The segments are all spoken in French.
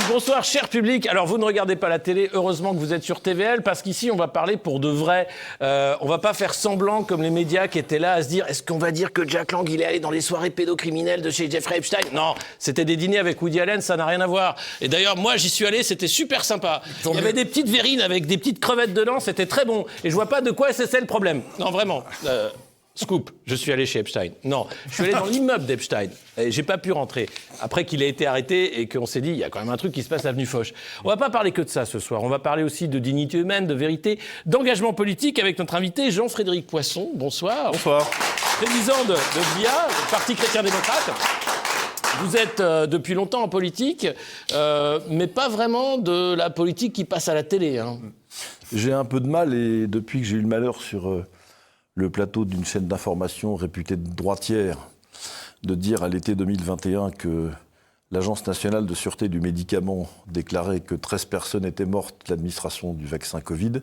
bonsoir cher public. Alors vous ne regardez pas la télé, heureusement que vous êtes sur TVL, parce qu'ici on va parler pour de vrai. On va pas faire semblant comme les médias qui étaient là à se dire est-ce qu'on va dire que Jack Lang il est allé dans les soirées pédocriminelles de chez Jeffrey Epstein? Non, c'était des dîners avec Woody Allen, ça n'a rien à voir. Et d'ailleurs moi j'y suis allé, c'était super sympa. Il y avait des petites verrines avec des petites crevettes dedans, c'était très bon. Et je vois pas de quoi c'est le problème. Non vraiment. Scoop, je suis allé chez Epstein. Non, je suis allé dans l'immeuble d'Epstein. Et j'ai pas pu rentrer. Après qu'il ait été arrêté et qu'on s'est dit, il y a quand même un truc qui se passe avenue Foch. On va pas parler que de ça ce soir. On va parler aussi de dignité humaine, de vérité, d'engagement politique avec notre invité Jean-Frédéric Poisson. Bonsoir. Bonsoir. Président de VIA, le Parti chrétien-démocrate. Vous êtes depuis longtemps en politique, mais pas vraiment de la politique qui passe à la télé. Hein. J'ai un peu de mal, et depuis que j'ai eu le malheur sur le plateau d'une chaîne d'information réputée de droitière, de dire à l'été 2021 que l'Agence nationale de sûreté du médicament déclarait que 13 personnes étaient mortes de l'administration du vaccin Covid,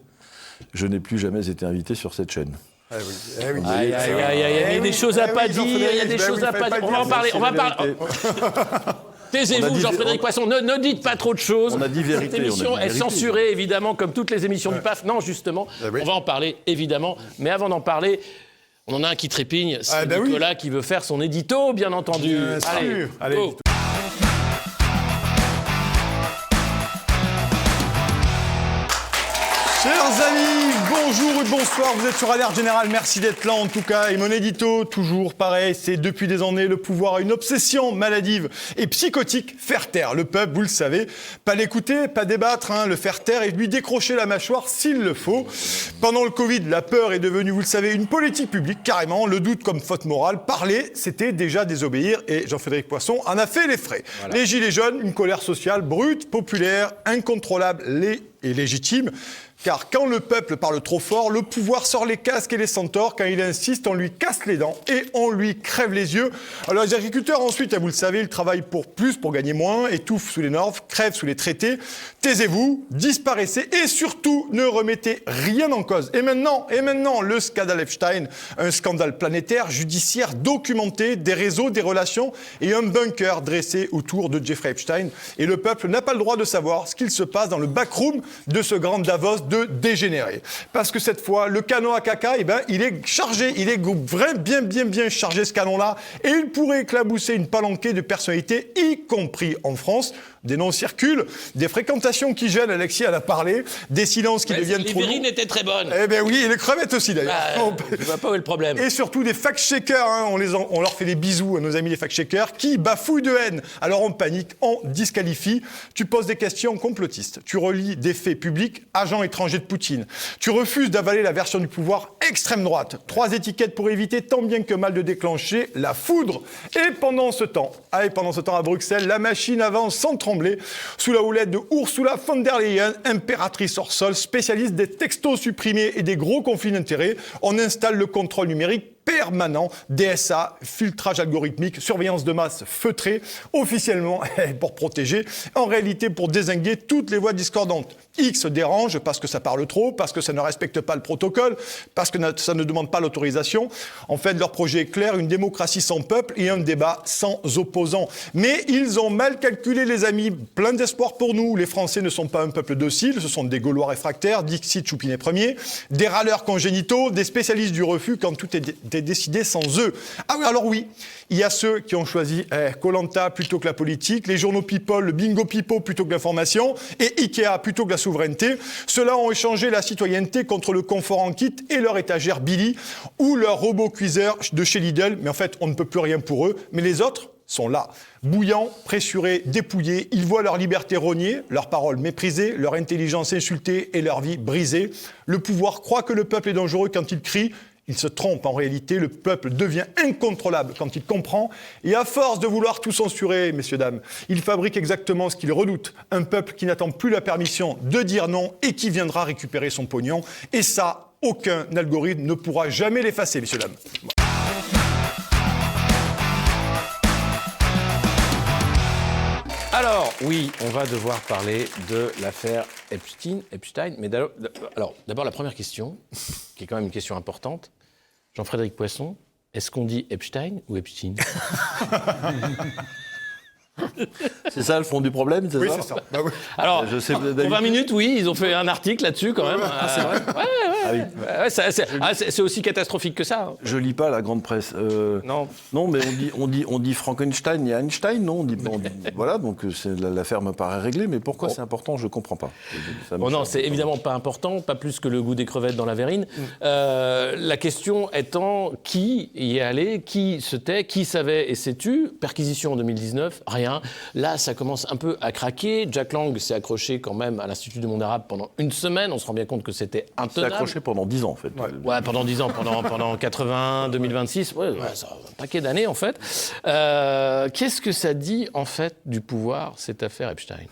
je n'ai plus jamais été invité sur cette chaîne. Ah oui. Il y a des choses à pas dire, il y a des choses à pas dire. On va en parler, Taisez-vous, Jean-Frédéric Poisson, ne dites pas trop de choses. On a dit vérité. Cette émission est censurée, évidemment, comme toutes les émissions du PAF. Non, justement, on va en parler, évidemment. Mais avant d'en parler, on en a un qui trépigne, c'est Nicolas qui veut faire son édito, bien entendu. Allez, go. Chers amis, bonjour et bonsoir, vous êtes sur Alerte Générale, merci d'être là en tout cas. Et mon édito, toujours pareil, c'est depuis des années, le pouvoir a une obsession maladive et psychotique, faire taire le peuple, vous le savez. Pas l'écouter, pas débattre, le faire taire et lui décrocher la mâchoire s'il le faut. Pendant le Covid, la peur est devenue, vous le savez, une politique publique, carrément, le doute comme faute morale. Parler, c'était déjà désobéir et Jean-Frédéric Poisson en a fait les frais. Voilà. Les gilets jaunes, une colère sociale brute, populaire, incontrôlable et légitime. Car quand le peuple parle trop fort, le pouvoir sort les casques et les centaures. Quand il insiste, on lui casse les dents et on lui crève les yeux. Alors les agriculteurs, ensuite, vous le savez, ils travaillent pour plus, pour gagner moins, étouffent sous les normes, crèvent sous les traités. Taisez-vous, disparaissez et surtout ne remettez rien en cause. Et maintenant, le scandale Epstein, un scandale planétaire, judiciaire, documenté, des réseaux, des relations et un bunker dressé autour de Jeffrey Epstein. Et le peuple n'a pas le droit de savoir ce qu'il se passe dans le backroom de ce grand Davos de dégénérer. Parce que cette fois, le canon à caca, il est chargé, il est bien chargé ce canon-là, et il pourrait éclabousser une palanquée de personnalités, y compris en France. Des noms circulent, des fréquentations qui gênent, Alexis en a parlé, des silences qui deviennent trop longs. Les verrines étaient très bonnes. Eh bien oui, et les crevettes aussi d'ailleurs. Je vois pas où est le problème. Et surtout des fact-checkers, on leur fait des bisous à nos amis les fact-checkers, qui bafouillent de haine. Alors on panique, on disqualifie. Tu poses des questions complotistes, tu relis des faits publics, agents étrangers de Poutine. Tu refuses d'avaler la version du pouvoir extrême droite. 3 étiquettes pour éviter tant bien que mal de déclencher la foudre. Et pendant ce temps à Bruxelles, la machine avance sans trembler, sous la houlette de Ursula von der Leyen, impératrice hors sol, spécialiste des textos supprimés et des gros conflits d'intérêts. On installe le contrôle numérique permanent, DSA, filtrage algorithmique, surveillance de masse feutrée, officiellement pour protéger, en réalité pour dézinguer toutes les voix discordantes. X dérange parce que ça parle trop, parce que ça ne respecte pas le protocole, parce que ça ne demande pas l'autorisation. En fait, leur projet est clair, une démocratie sans peuple et un débat sans opposants. Mais ils ont mal calculé, les amis. Plein d'espoir pour nous. Les Français ne sont pas un peuple docile, ce sont des Gaulois réfractaires, Dixit Choupinet Ier, des râleurs congénitaux, des spécialistes du refus quand tout est décidé sans eux. Ah oui, alors oui, il y a ceux qui ont choisi Koh-Lanta plutôt que la politique, les journaux People, le bingo Pipo plutôt que l'information, et Ikea plutôt que la souveraineté. Ceux-là ont échangé la citoyenneté contre le confort en kit et leur étagère Billy, ou leur robot cuiseur de chez Lidl, mais en fait, on ne peut plus rien pour eux. Mais les autres sont là, bouillants, pressurés, dépouillés. Ils voient leur liberté rognée, leurs paroles méprisées, leur intelligence insultée et leur vie brisée. Le pouvoir croit que le peuple est dangereux quand il crie. Il se trompe en réalité, le peuple devient incontrôlable quand il comprend, et à force de vouloir tout censurer, messieurs, dames, il fabrique exactement ce qu'il redoute, un peuple qui n'attend plus la permission de dire non et qui viendra récupérer son pognon, et ça, aucun algorithme ne pourra jamais l'effacer, messieurs, dames. Alors, oui, on va devoir parler de l'affaire Epstein. Mais d'abord, la première question, qui est quand même une question importante. Jean-Frédéric Poisson, est-ce qu'on dit Epstein ou Epstein? C'est ça le fond du problème, c'est Oui, ça c'est ça. Bah oui. Alors, Je sais, pour d'habitude- 20 minutes, oui, ils ont fait un article là-dessus quand même. c'est vrai. Ah oui. Ouais, c'est aussi catastrophique que ça. Je lis pas la grande presse. Non. Non, mais on dit Frankenstein et Einstein, non voilà, donc l'affaire me paraît réglée, mais pourquoi c'est important, je comprends pas. Ça me Bon, non, semble c'est évidemment pas important, pas plus que le goût des crevettes dans la verrine. La question étant qui y est allé, qui se tait, qui savait et s'est tu. Perquisition en 2019, rien. Là, ça commence un peu à craquer. Jack Lang s'est accroché quand même à l'Institut du monde arabe pendant une semaine. On se rend bien compte que c'était C'est intenable. accroché pendant 10 ans, en fait. Ouais, pendant 10 ans, pendant 80, 2026, ça, un paquet d'années en fait. Qu'est-ce que ça dit en fait du pouvoir, cette affaire Epstein?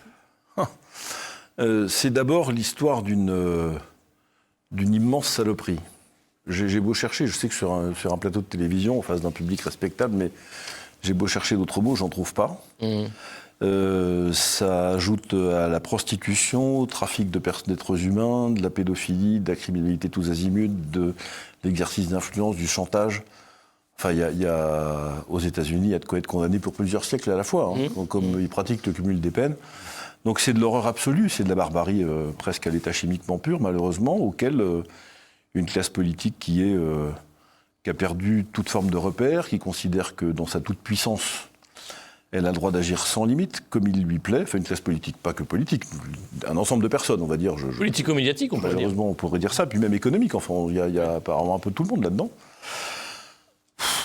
C'est d'abord l'histoire d'une immense saloperie. J'ai beau chercher, je sais que sur un plateau de télévision, en face d'un public respectable, mais j'ai beau chercher d'autres mots, j'en trouve pas. Ça ajoute à la prostitution, au trafic d'êtres humains, de la pédophilie, de la criminalité tous azimuts, de l'exercice d'influence, du chantage. Enfin, aux États-Unis, il y a de quoi être condamné pour plusieurs siècles à la fois, comme ils pratiquent le cumul des peines. Donc c'est de l'horreur absolue, c'est de la barbarie presque à l'état chimiquement pur, malheureusement, auquel une classe politique qui a perdu toute forme de repère, qui considère que dans sa toute-puissance, elle a le droit d'agir sans limite, comme il lui plaît. Enfin, une classe politique, pas que politique, un ensemble de personnes, on va dire. Politico-médiatique, on peut dire. Malheureusement, on pourrait dire ça, puis même économique. Enfin, il y a apparemment un peu tout le monde là-dedans.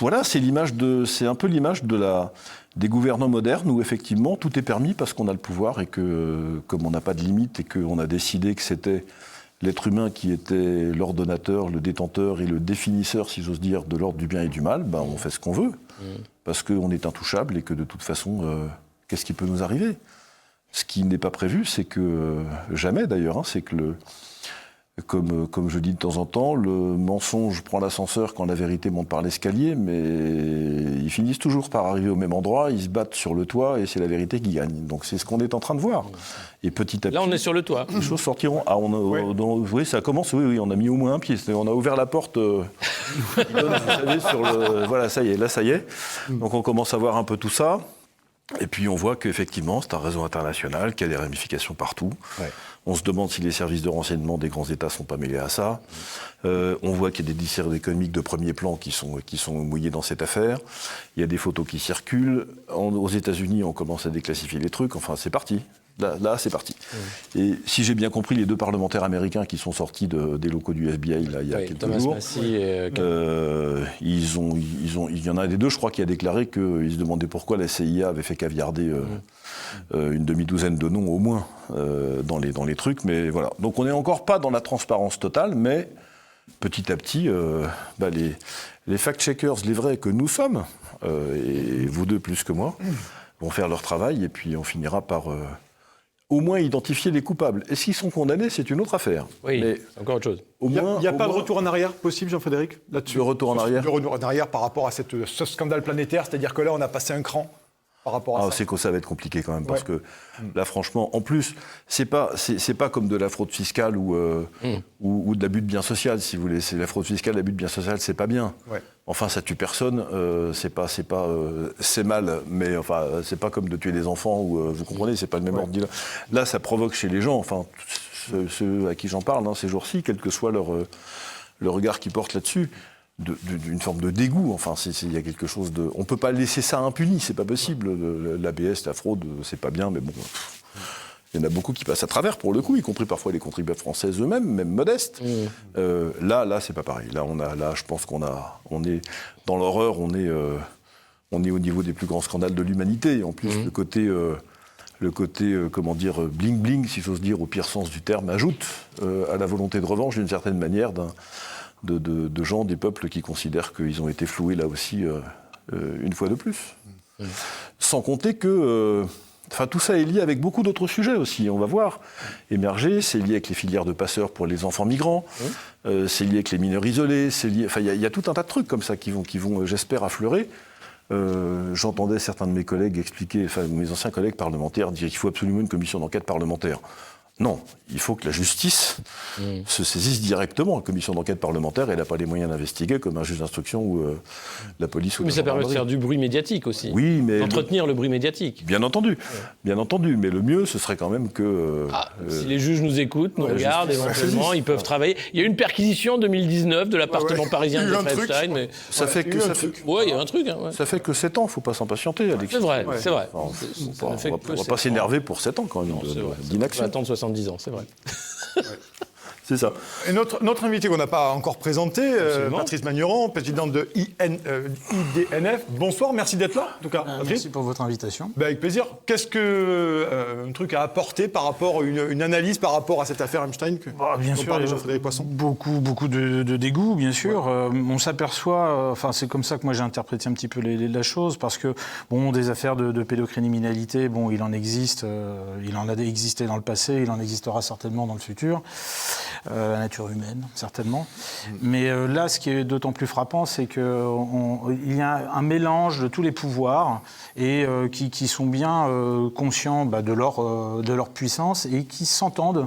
Voilà, c'est un peu l'image des gouvernants modernes où effectivement tout est permis parce qu'on a le pouvoir et que, comme on n'a pas de limite et qu'on a décidé que c'était l'être humain qui était l'ordonnateur, le détenteur et le définisseur, si j'ose dire, de l'ordre du bien et du mal, ben on fait ce qu'on veut. Parce qu'on est intouchable et que de toute façon, qu'est-ce qui peut nous arriver? Ce qui n'est pas prévu, c'est que, jamais d'ailleurs, c'est que comme je dis de temps en temps, le mensonge prend l'ascenseur quand la vérité monte par l'escalier, mais ils finissent toujours par arriver au même endroit, ils se battent sur le toit et c'est la vérité qui gagne. Donc c'est ce qu'on est en train de voir. Et petit à petit... Là, on est sur le toit. Les choses sortiront. Ah, oui, ça commence, oui, on a mis au moins un pied. On a ouvert la porte, qui donne, vous savez, sur le... Voilà, ça y est, là, ça y est. Donc on commence à voir un peu tout ça. Et puis on voit qu'effectivement, c'est un réseau international qui a des ramifications partout. Ouais. On se demande si les services de renseignement des grands États ne sont pas mêlés à ça. On voit qu'il y a des discours économiques de premier plan qui sont mouillés dans cette affaire. Il y a des photos qui circulent. Aux États-Unis, on commence à déclassifier les trucs. Enfin, c'est parti. Là, c'est parti. Et si j'ai bien compris, les deux parlementaires américains qui sont sortis des locaux du FBI là, il y a quelques Thomas jours, Massie et... il y en a un des deux, je crois, qui a déclaré qu'il se demandait pourquoi la CIA avait fait caviarder une demi-douzaine de noms au moins dans les trucs. Mais voilà. Donc on n'est encore pas dans la transparence totale, mais petit à petit, les fact-checkers, les vrais que nous sommes, et vous deux plus que moi, vont faire leur travail et puis on finira par... au moins identifier les coupables. Est-ce qu'ils sont condamnés? C'est une autre affaire. Oui, c'est encore autre chose. Il n'y a pas de retour en arrière possible, Jean-Frédéric, là-dessus? Le retour en arrière? Le retour en arrière par rapport à ce scandale planétaire, c'est-à-dire que là, on a passé un cran par rapport à ça. C'est que ça va être compliqué quand même, parce que là, franchement, en plus, c'est pas comme de la fraude fiscale ou de l'abus de bien social, si vous voulez. C'est la fraude fiscale, l'abus de bien social, c'est pas bien. Ouais. Enfin, ça tue personne. C'est mal, mais enfin, c'est pas comme de tuer des enfants. Vous comprenez, c'est pas le même ordre. Là, ça provoque chez les gens, enfin, ceux à qui j'en parle ces jours-ci, quel que soit le regard qu'ils portent là-dessus, d'une forme de dégoût. Enfin, il y a quelque chose de... On peut pas laisser ça impuni, c'est pas possible. L'ABS, la fraude, c'est pas bien, mais bon... Il y en a beaucoup qui passent à travers, pour le coup, y compris parfois les contribuables français eux-mêmes, même modestes. Là, c'est pas pareil. Là, je pense qu'on est dans l'horreur, on est au niveau des plus grands scandales de l'humanité. En plus, le côté comment dire, bling-bling, si j'ose dire, au pire sens du terme, ajoute à la volonté de revanche, d'une certaine manière, de gens, des peuples qui considèrent qu'ils ont été floués, là aussi, une fois de plus. Sans compter que... tout ça est lié avec beaucoup d'autres sujets aussi, on va voir émerger. C'est lié avec les filières de passeurs pour les enfants migrants, c'est lié avec les mineurs isolés, il y a tout un tas de trucs comme ça qui vont j'espère, affleurer. J'entendais certains de mes collègues expliquer, mes anciens collègues parlementaires dire qu'il faut absolument une commission d'enquête parlementaire. Non, il faut que la justice se saisisse directement. La commission d'enquête parlementaire, elle n'a pas les moyens d'investiguer comme un juge d'instruction ou la police ou Mais la ça permet de gendarmerie. faire du bruit médiatique aussi. Oui, mais d'entretenir le bruit médiatique. bien entendu. Mais le mieux, ce serait quand même que... Si les juges nous écoutent, nous la regardent, justice, éventuellement, ils peuvent travailler. Il y a eu une perquisition en 2019 de l'appartement parisien de Il y a eu un Jeffrey truc, Epstein. Mais... ça fait que... Ouais, il y a un truc. Hein, ouais. Ça fait que 7 ans, il ne faut pas s'impatienter, Alexis. C'est vrai, c'est vrai. Enfin, Ça ne fait on que ne va 7 pas ans. s'énerver pour 7 ans quand même C'est vrai. On va d'inaction. attendre 70 ans, c'est vrai. C'est ça. Et notre invité qu'on n'a pas encore présenté, Patrice Magneron, présidente de IDNF. Bonsoir, merci d'être là, en tout cas. Patrice. Merci pour votre invitation. Ben, avec plaisir. Qu'est-ce que un truc à apporter par rapport, une analyse par rapport à cette affaire Epstein Bien dont sûr, parle Jean-Frédéric Poisson. beaucoup de dégoût, bien sûr. On s'aperçoit, c'est comme ça que moi j'ai interprété un petit peu la chose, parce que des affaires de pédocriminalité, il en existe, il en a existé dans le passé, il en existera certainement dans le futur. La nature humaine, certainement. Mais là, ce qui est d'autant plus frappant, c'est qu'il y a un mélange de tous les pouvoirs et qui sont bien conscients de leur puissance et qui s'entendent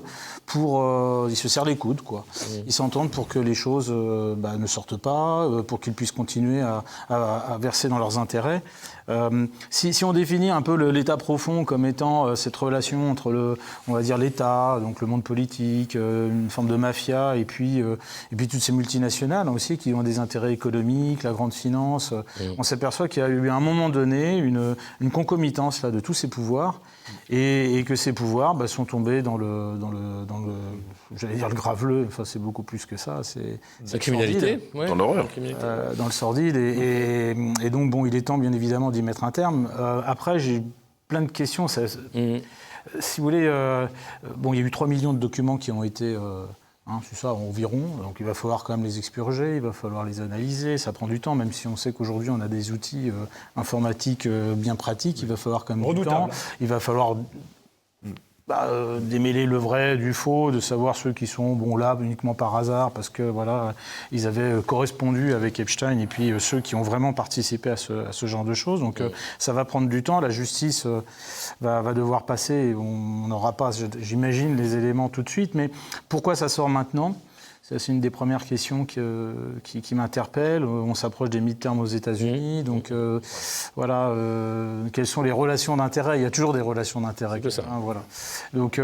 ils se serrent les coudes, quoi. Ils s'entendent pour que les choses ne sortent pas, pour qu'ils puissent continuer à verser dans leurs intérêts. Si on définit un peu l'état profond comme étant cette relation entre on va dire l'État, donc le monde politique, une forme de mafia, et puis toutes ces multinationales aussi qui ont des intérêts économiques, la grande finance, on s'aperçoit qu'il y a eu à un moment donné une concomitance là de tous ces pouvoirs et que ces pouvoirs sont tombés dans le j'allais dire le graveleux, enfin c'est beaucoup plus que ça, c'est La criminalité, ouais. Dans l'horreur. dans le sordide et donc il est temps bien évidemment d'y mettre un terme. Après j'ai plein de questions. Si vous voulez, il y a eu 3 millions de documents qui ont été c'est ça, environ. Donc il va falloir quand même les expurger, il va falloir les analyser. Ça prend du temps, même si on sait qu'aujourd'hui on a des outils informatiques bien pratiques. Il va falloir quand même du temps. Il va falloir démêler le vrai du faux, de savoir ceux qui sont là uniquement par hasard parce que ils avaient correspondu avec Epstein, et puis ceux qui ont vraiment participé à ce genre de choses. Donc ça va prendre du temps. La justice va devoir passer. Et on n'aura pas, j'imagine, les éléments tout de suite. Mais pourquoi ça sort maintenant ? C'est une des premières questions qui m'interpelle. On s'approche des midterms aux États-Unis, donc quelles sont les relations d'intérêt ? Il y a toujours des relations d'intérêt. C'est ça. Donc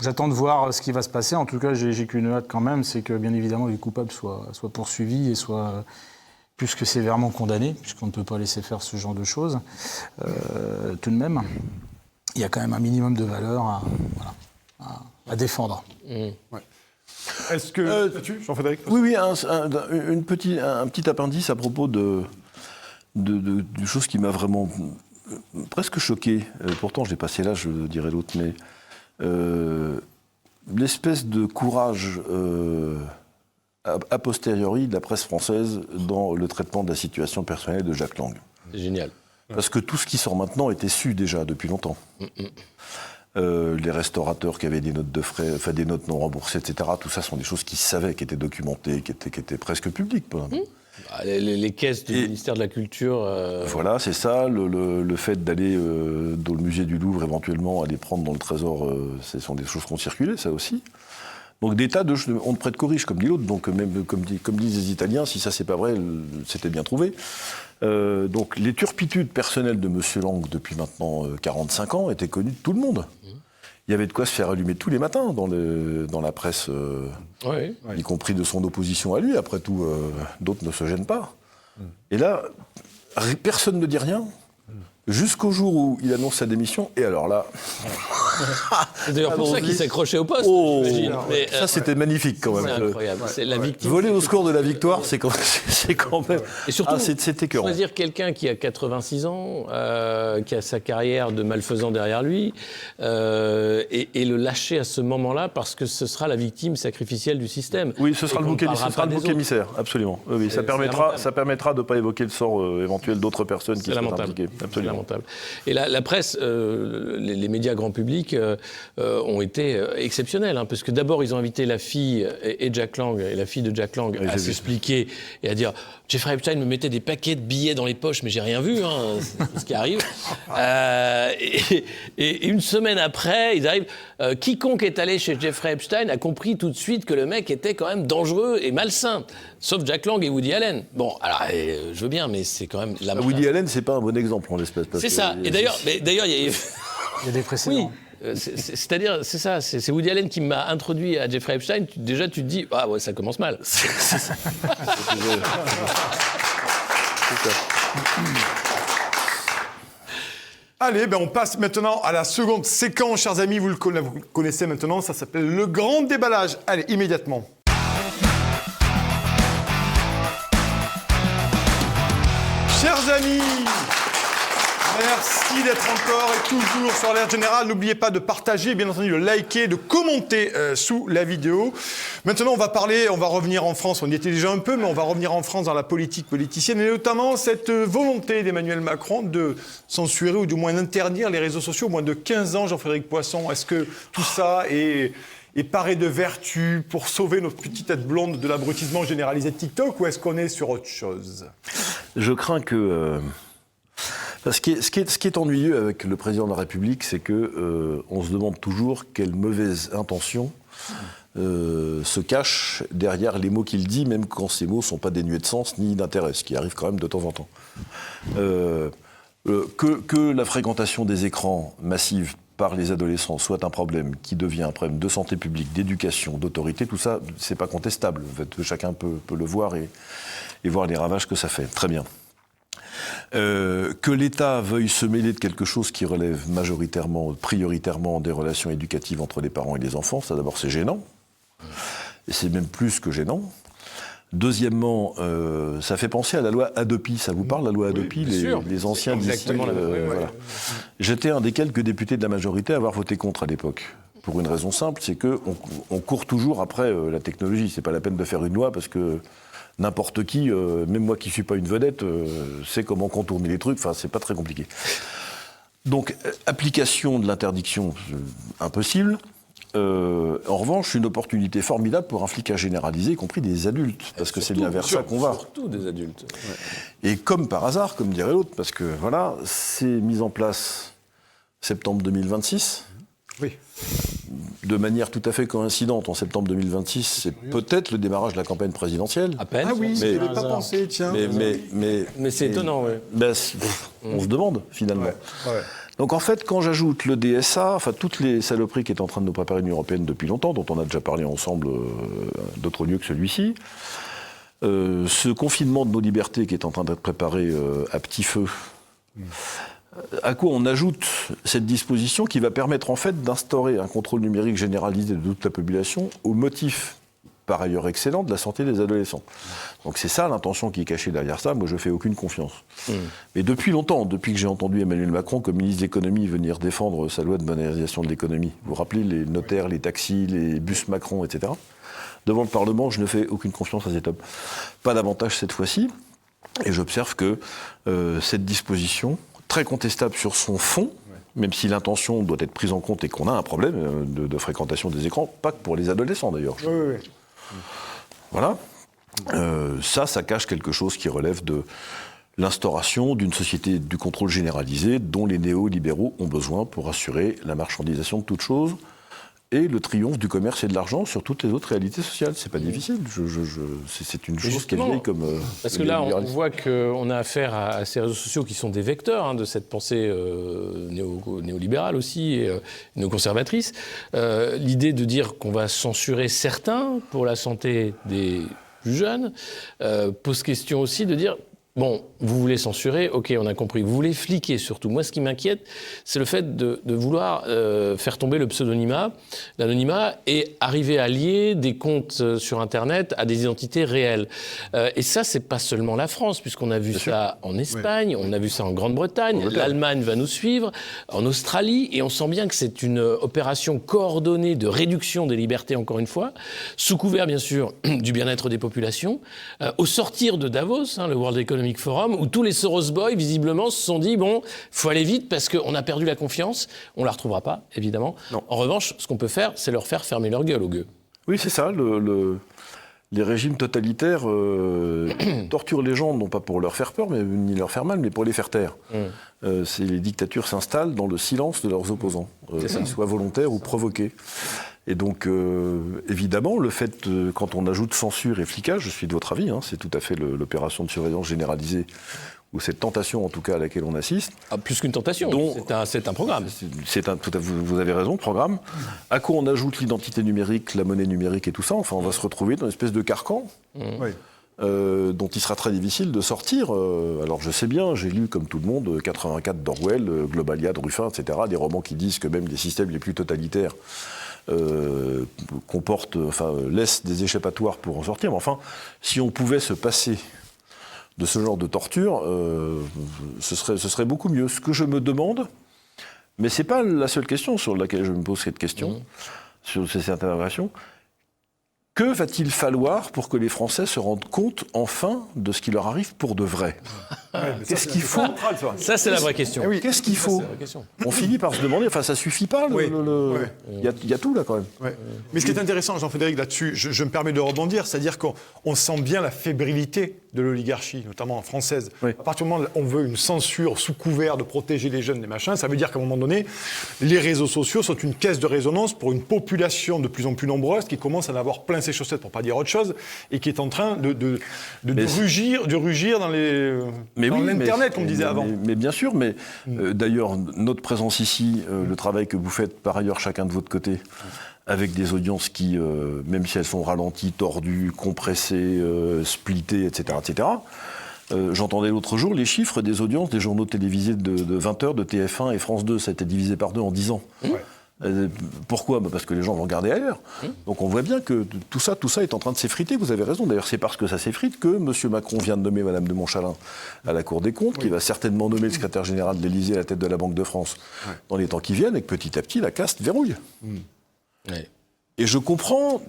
j'attends de voir ce qui va se passer. En tout cas, j'ai qu'une hâte quand même, c'est que bien évidemment les coupables soient poursuivis et soient plus que sévèrement condamnés, puisqu'on ne peut pas laisser faire ce genre de choses. Tout de même, il y a quand même un minimum de valeur à défendre. Ouais. Est-ce que... Jean-Frédéric ? Oui, un petit appendice à propos de choses qui m'a vraiment presque choqué. Pourtant, je n'ai passé là, je dirais l'autre, mais l'espèce de courage a posteriori de la presse française dans le traitement de la situation personnelle de Jack Lang. C'est génial. Parce que tout ce qui sort maintenant était su déjà depuis longtemps. Les restaurateurs qui avaient des notes de frais, enfin des notes non remboursées, etc. Tout ça sont des choses qu'ils savaient, qui étaient documentées, qui étaient presque publiques. Les caisses du ministère de la Culture... Voilà, c'est ça. Le fait d'aller dans le musée du Louvre, éventuellement, aller prendre dans le trésor, ce sont des choses qui ont circulé, ça aussi. Donc des tas de choses, on ne prête qu'aux riches, comme dit l'autre. Donc même comme disent les Italiens, si ça c'est pas vrai, c'était bien trouvé. Donc les turpitudes personnelles de M. Lang depuis maintenant 45 ans étaient connues de tout le monde. Il y avait de quoi se faire allumer tous les matins dans la presse, y compris de son opposition à lui. Après tout, d'autres ne se gênent pas. Et là, personne ne dit rien. Jusqu'au jour où il annonce sa démission, et alors là... C'est d'ailleurs pour ça qu'il s'est accroché au poste, j'imagine. Mais, ça, c'était magnifique quand même. C'est incroyable. C'est la victime. Voler au score de la victoire, c'est quand même... Et surtout, c'est écœurant. choisir quelqu'un qui a 86 ans, qui a sa carrière de malfaisant derrière lui, et le lâcher à ce moment-là, parce que ce sera la victime sacrificielle du système. Oui, ce sera le bouc émissaire, absolument. Oui, ça permettra de ne pas évoquer le sort éventuel d'autres personnes qui seraient impliquées. Absolument. Et la presse, les médias grand public, public ont été exceptionnels, hein, parce que d'abord ils ont invité la fille et Jack Lang, et la fille de Jack Lang, à s'expliquer et à dire Jeffrey Epstein me mettait des paquets de billets dans les poches, mais j'ai rien vu, hein, c'est ce qui arrive. Et une semaine après, ils arrivent. Quiconque est allé chez Jeffrey Epstein a compris tout de suite que le mec était quand même dangereux et malsain, sauf Jack Lang et Woody Allen. Bon, alors je veux bien, mais c'est quand même la. Woody Allen, c'est pas un bon exemple en l'espèce. C'est ça. Et d'ailleurs, il y a. Il y a des précédents. Oui. C'est-à-dire, c'est ça, c'est Woody Allen qui m'a introduit à Jeffrey Epstein. Déjà, tu te dis, ah ouais, ça commence mal. C'est ça. Allez, on passe maintenant à la seconde séquence, chers amis, vous le connaissez maintenant, ça s'appelle le grand déballage. Allez, immédiatement. Chers amis, merci d'être encore et toujours sur Alerte Générale. N'oubliez pas de partager, bien entendu, de liker, de commenter sous la vidéo. Maintenant, on va revenir en France. On y était déjà un peu, mais on va revenir en France dans la politique politicienne, et notamment cette volonté d'Emmanuel Macron de censurer ou du moins d'interdire les réseaux sociaux au moins de 15 ans. Jean-Frédéric Poisson, est-ce que tout ça est paré de vertu pour sauver notre petite tête blonde de l'abrutissement généralisé de TikTok, ou est-ce qu'on est sur autre chose? Je crains que... Ce qui est ennuyeux avec le président de la République, c'est que on se demande toujours quelle mauvaise intention se cache derrière les mots qu'il dit, même quand ces mots ne sont pas dénués de sens ni d'intérêt, ce qui arrive quand même de temps en temps. Que la fréquentation des écrans massive par les adolescents soit un problème qui devient un problème de santé publique, d'éducation, d'autorité, tout ça, c'est pas contestable. En fait, chacun peut le voir et voir les ravages que ça fait. Très bien. Que l'État veuille se mêler de quelque chose qui relève majoritairement, prioritairement des relations éducatives entre les parents et les enfants, ça d'abord c'est gênant, et c'est même plus que gênant. Deuxièmement, ça fait penser à la loi Hadopi. Ça vous parle, la loi Hadopi? Les anciens d'ici. Voilà. J'étais un des quelques députés de la majorité à avoir voté contre à l'époque. Pour une raison simple, c'est qu'on court toujours après la technologie. C'est pas la peine de faire une loi parce que n'importe qui, même moi qui suis pas une vedette, sait comment contourner les trucs. Enfin, c'est pas très compliqué. Donc, application de l'interdiction, impossible. En revanche, une opportunité formidable pour un flicage généralisé, y compris des adultes, parce que c'est bien vers ça qu'on va. Surtout des adultes. Ouais. Et comme par hasard, comme dirait l'autre, parce que voilà, c'est mis en place septembre 2026. Oui. De manière tout à fait coïncidente, en septembre 2026, c'est peut-être le démarrage de la campagne présidentielle. À peine. Ah oui, je n'avais pas pensé, tiens. Mais c'est étonnant, oui. On se demande, finalement. Ouais. Donc en fait, quand j'ajoute le DSA, enfin toutes les saloperies qui est en train de nous préparer l'Union européenne depuis longtemps, dont on a déjà parlé ensemble d'autres lieux que celui-ci, ce confinement de nos libertés qui est en train d'être préparé à petit feu, à quoi on ajoute cette disposition qui va permettre en fait d'instaurer un contrôle numérique généralisé de toute la population au motif par ailleurs excellent de la santé des adolescents. Donc c'est ça l'intention qui est cachée derrière ça. Moi, je ne fais aucune confiance. Mais depuis longtemps, depuis que j'ai entendu Emmanuel Macron comme ministre de l'économie venir défendre sa loi de modernisation de l'économie, vous vous rappelez les notaires, les taxis, les bus Macron, etc. Devant le Parlement, je ne fais aucune confiance à cet homme. Pas davantage cette fois-ci. Et j'observe que cette disposition, très contestable sur son fond, même si l'intention doit être prise en compte et qu'on a un problème de fréquentation des écrans, pas que pour les adolescents d'ailleurs. Oui. Voilà. Ça cache quelque chose qui relève de l'instauration d'une société du contrôle généralisé dont les néolibéraux ont besoin pour assurer la marchandisation de toutes choses et le triomphe du commerce et de l'argent sur toutes les autres réalités sociales. C'est pas difficile. C'est une chose qui est vieille comme... Parce que là, on voit qu'on a affaire à ces réseaux sociaux qui sont des vecteurs de cette pensée néolibérale aussi, et néoconservatrice. L'idée de dire qu'on va censurer certains pour la santé des plus jeunes pose question aussi de dire... Bon, vous voulez censurer, ok, on a compris. Vous voulez fliquer surtout. Moi, ce qui m'inquiète, c'est le fait de vouloir faire tomber le pseudonymat, l'anonymat, et arriver à lier des comptes sur Internet à des identités réelles. Et ça, c'est pas seulement la France, puisqu'on a vu ça en Espagne, on a vu ça en Grande-Bretagne, l'Allemagne va nous suivre, en Australie, et on sent bien que c'est une opération coordonnée de réduction des libertés, encore une fois, sous couvert, bien sûr, du bien-être des populations. Au sortir de Davos, le World Economic Economic Forum, où tous les Soros Boys, visiblement, se sont dit, bon, faut aller vite parce qu'on a perdu la confiance. On la retrouvera pas, évidemment. Non. En revanche, ce qu'on peut faire, c'est leur faire fermer leur gueule aux gueux. Oui, c'est ça. Les régimes totalitaires torturent les gens, non pas pour leur faire peur, ni leur faire mal, mais pour les faire taire. Les dictatures s'installent dans le silence de leurs opposants, qu'ils soient volontaires ou provoqués. Et donc, évidemment, le fait, quand on ajoute censure et flicage, je suis de votre avis, c'est tout à fait l'opération de surveillance généralisée, ou cette tentation, en tout cas, à laquelle on assiste. Ah, plus qu'une tentation, c'est un programme. Vous avez raison, programme. À quoi on ajoute l'identité numérique, la monnaie numérique et tout ça, enfin, on va se retrouver dans une espèce de carcan. Oui. Dont il sera très difficile de sortir. Alors je sais bien, j'ai lu comme tout le monde 84 d'Orwell, Globalia de Ruffin, etc., des romans qui disent que même les systèmes les plus totalitaires laissent des échappatoires pour en sortir. Mais enfin, si on pouvait se passer de ce genre de torture, ce serait beaucoup mieux. Ce que je me demande, mais c'est pas la seule question sur laquelle je me pose cette question, sur ces interrogations. Que va-t-il falloir pour que les Français se rendent compte, enfin, de ce qui leur arrive pour de vrai ? Qu'est-ce qu'il faut ? Ça, c'est la vraie question. Oui. Qu'est-ce qu'il faut ? On finit par se demander, enfin, ça suffit pas. Il y a tout, là, quand même. Ouais. Mais ce qui est intéressant, Jean-Frédéric, là-dessus, je me permets de rebondir, c'est-à-dire qu'on sent bien la fébrilité de l'oligarchie, notamment française. Oui. À partir du moment où on veut une censure sous couvert de protéger les jeunes, des machins, ça veut dire qu'à un moment donné, les réseaux sociaux sont une caisse de résonance pour une population de plus en plus nombreuse qui commence à en avoir plein ses chaussettes, pour pas dire autre chose, et qui est en train de rugir dans l'Internet, comme on disait avant. Mais bien sûr, mais d'ailleurs, notre présence ici, le travail que vous faites par ailleurs chacun de votre côté, avec des audiences qui, même si elles sont ralenties, tordues, compressées, splittées, etc., j'entendais l'autre jour les chiffres des audiences des journaux télévisés de 20 heures de TF1 et France 2. Ça a été divisé par 2 en 10 ans. Pourquoi ? Parce que les gens vont regarder ailleurs. Donc on voit bien que tout ça est en train de s'effriter. Vous avez raison. D'ailleurs, c'est parce que ça s'effrite que M. Macron vient de nommer Mme de Montchalin à la Cour des comptes, qui va certainement nommer le secrétaire général de l'Élysée à la tête de la Banque de France dans les temps qui viennent, et que petit à petit, la caste verrouille. Et je comprends,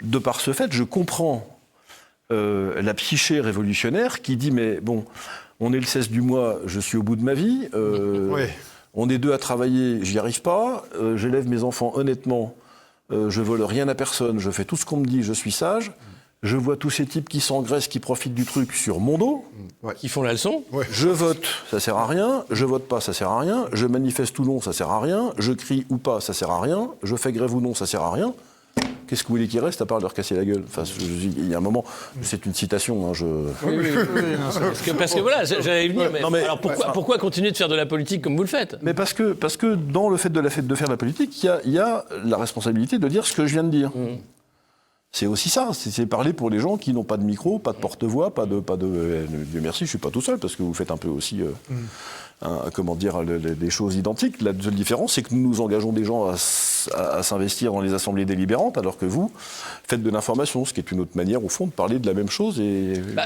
de par ce fait, la psyché révolutionnaire qui dit, mais bon, on est le 16 du mois, je suis au bout de ma vie, on est 2 à travailler, j'y arrive pas, j'élève mes enfants honnêtement, je vole rien à personne, je fais tout ce qu'on me dit, je suis sage, je vois tous ces types qui s'engraissent, qui profitent du truc sur mon dos, Qui font la leçon. je vote, ça sert à rien, je vote pas, ça sert à rien, je manifeste ou non, ça sert à rien, je crie ou pas, ça sert à rien, je fais grève ou non, ça sert à rien. Qu'est-ce que vous voulez qu'il reste à part leur casser la gueule ? Enfin, il y a un moment, c'est une citation. Parce que voilà, j'allais y venir. Alors pourquoi continuer de faire de la politique comme vous le faites ? Mais parce que dans le fait de faire de la politique, il y a la responsabilité de dire ce que je viens de dire. C'est aussi ça, c'est parler pour les gens qui n'ont pas de micro, pas de porte-voix, pas de Dieu merci, je suis pas tout seul, parce que vous faites un peu aussi des choses identiques. La seule différence, c'est que nous nous engageons des gens à s'investir dans les assemblées délibérantes, alors que vous faites de l'information, ce qui est une autre manière, au fond, de parler de la même chose.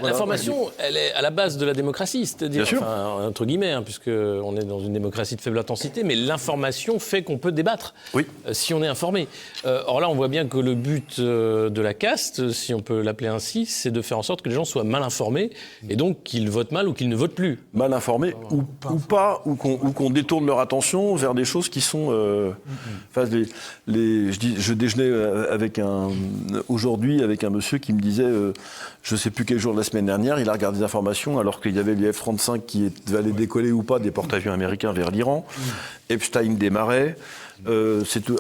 L'information, elle est à la base de la démocratie, c'est-à-dire, entre guillemets, puisqu'on est dans une démocratie de faible intensité, mais l'information fait qu'on peut débattre, si on est informé. Or là, on voit bien que le but de la caste, si on peut l'appeler ainsi, c'est de faire en sorte que les gens soient mal informés, et donc qu'ils votent mal ou qu'ils ne votent plus. Mal informés ou pas, ou qu'on détourne leur attention vers des choses qui sont... je déjeunais aujourd'hui avec un monsieur qui me disait, je ne sais plus quel jour de la semaine dernière, il a regardé des informations alors qu'il y avait les F-35 qui allaient décoller ou pas des porte-avions américains vers l'Iran. Epstein démarrait.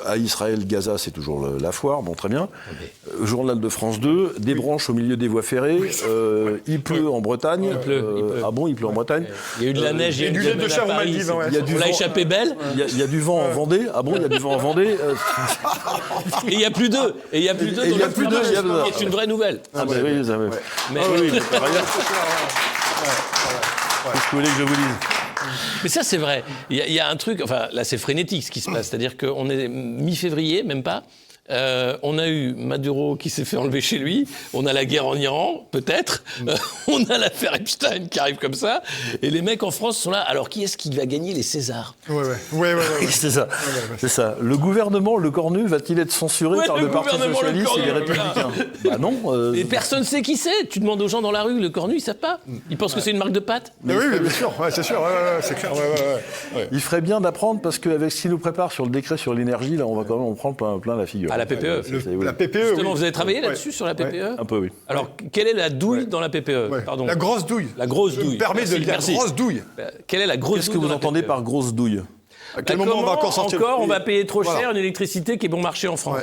À Israël, Gaza, c'est toujours la foire, bon, très bien. Journal de France 2, des branches au milieu des voies ferrées, il pleut en Bretagne. Il pleut. Ah bon, il pleut en Bretagne. Il y a eu de la neige, il y a eu du vent à Paris. On l'a échappé belle. Il y a du vent en Vendée. Ah bon, il y a du vent en Vendée. Et il n'y a plus d'eux. Et il y a plus d'eux. Il y a plus d'eux. C'est une vraie nouvelle. Ah ben oui, ça. Mais Qu'est-ce que vous voulez que je vous dise ? Mais ça, c'est vrai. Il y a un truc, là, c'est frénétique ce qui se passe. C'est-à-dire qu'on est mi-février, même pas. On a eu Maduro qui s'est fait enlever chez lui. On a la guerre en Iran, peut-être. On a l'affaire Epstein qui arrive comme ça. Et les mecs en France sont là. Alors, qui est-ce qui va gagner les Césars ? Ouais. C'est ça. C'est ça. Le gouvernement, le cornu, va-t-il être censuré par le Parti socialiste et les Républicains ? Bah non. Et personne ne sait qui c'est. Tu demandes aux gens dans la rue, le cornu, ils savent pas. Ils pensent que c'est une marque de pâtes. Oui, bien sûr. Ouais, c'est sûr. Ouais, c'est clair. Ouais. Il ferait bien d'apprendre parce qu'avec ce qu'il nous prépare sur le décret sur l'énergie, là, on va quand même en prendre plein la figure. À la PPE. La PPE, Justement, vous avez travaillé là-dessus, sur la PPE ? Un peu, oui. Alors, quelle est la douille dans la PPE ? Pardon. La grosse douille. La grosse Je douille. me permets de le dire, Merci. grosse douille. Quelle est la grosse Qu'est-ce que douille vous dans la entendez PPE ? par grosse douille ? À quel moment on va encore sortir on va payer trop Voilà. cher une électricité qui est bon marché en France.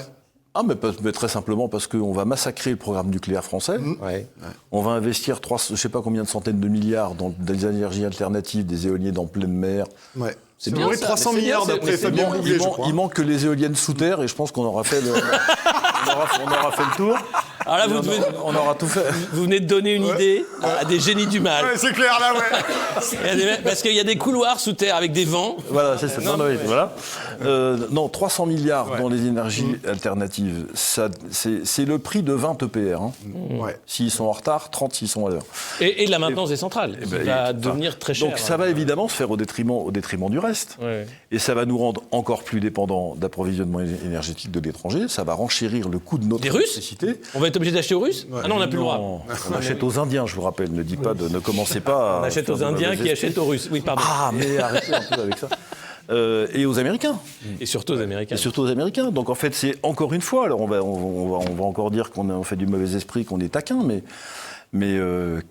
Ah, mais très simplement parce qu'on va massacrer le programme nucléaire français. Ouais. On va investir je ne sais pas combien de centaines de milliards dans des énergies alternatives, des éoliennes en pleine mer. Ouais. C'est C'est bien vrai, ça, 300 mais c'est milliards bien, d'après mais c'est Fabien bon. Bouvier, je crois. Il manque que les éoliennes sous terre et je pense qu'on aura fait on aura fait le tour. Alors là, On aura tout fait. vous venez de donner une idée à des génies du mal. Ouais, c'est clair, là, ouais. Parce qu'il y a des couloirs sous terre avec des vents. Voilà, c'est ça. Voilà. Non, 300 milliards dans les énergies alternatives, c'est le prix de 20 EPR. Hein. Ouais. S'ils sont en retard, 30 s'ils sont à l'heure. Et de la maintenance des centrales, qui va devenir très cher. Donc ça va évidemment se faire au détriment du reste. Ouais. Et ça va nous rendre encore plus dépendants d'approvisionnement énergétique de l'étranger. Ça va renchérir le coût de notre Des Russes ? électricité. On va être obligé d'acheter aux Russes ? Ah non, on n'a plus le droit. Non, on achète aux Indiens, je vous rappelle. Ne commencez pas à... On achète faire aux de Indiens mauvais qui esprits. achètent aux Russes. Oui, pardon. Ah, mais arrêtez un peu avec ça. Et aux Américains. Et surtout aux Américains. Et surtout aux Américains. Donc en fait, c'est encore une fois, alors on va encore dire qu'on fait du mauvais esprit, qu'on est taquin, mais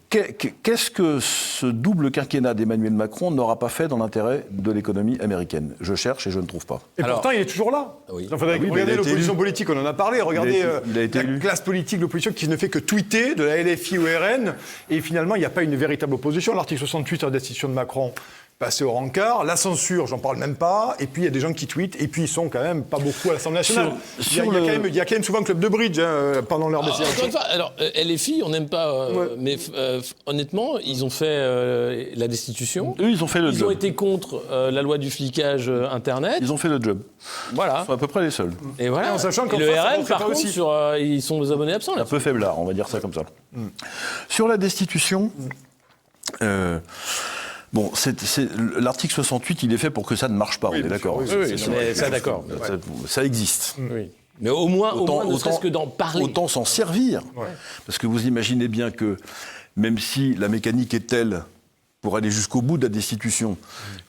qu'est-ce que ce double quinquennat d'Emmanuel Macron n'aura pas fait dans l'intérêt de l'économie américaine ? Je cherche et je ne trouve pas. Et pourtant, il est toujours là. Oui. Il faudrait Ah oui, mais regarder il a été l'opposition élu. politique, on en a parlé. Regardez Il a été la élu. classe politique, l'opposition qui ne fait que tweeter, de la LFI au RN. Et finalement, il n'y a pas une véritable opposition. L'article 68 sur la destitution de Macron, passé au rencard. La censure, j'en parle même pas. Et puis, il y a des gens qui tweetent. Et puis, ils sont quand même pas beaucoup à l'Assemblée nationale. Il y a quand même souvent un club de bridge pendant leur décision. Encore une fois, alors, LFI, on n'aime pas, mais honnêtement, ils ont fait la destitution. Eux, ils ont fait le Ils job. ont été contre la loi du flicage Internet. Ils ont fait le job. Voilà. Ils sont à peu près les seuls. Et voilà. Et en sachant qu'en le face, ça RN, montrait par pas contre, aussi. ils sont aux abonnés absents. Là. Un peu faiblard, on va dire ça comme ça. Sur la destitution, bon, l'article 68, il est fait pour que ça ne marche pas, on est d'accord. oui, Oui, mais ça, d'accord. Ça existe. Oui. Mais au moins, ne serait-ce que d'en parler. Autant s'en servir. Parce que vous imaginez bien que, même si la mécanique est telle pour aller jusqu'au bout de la destitution,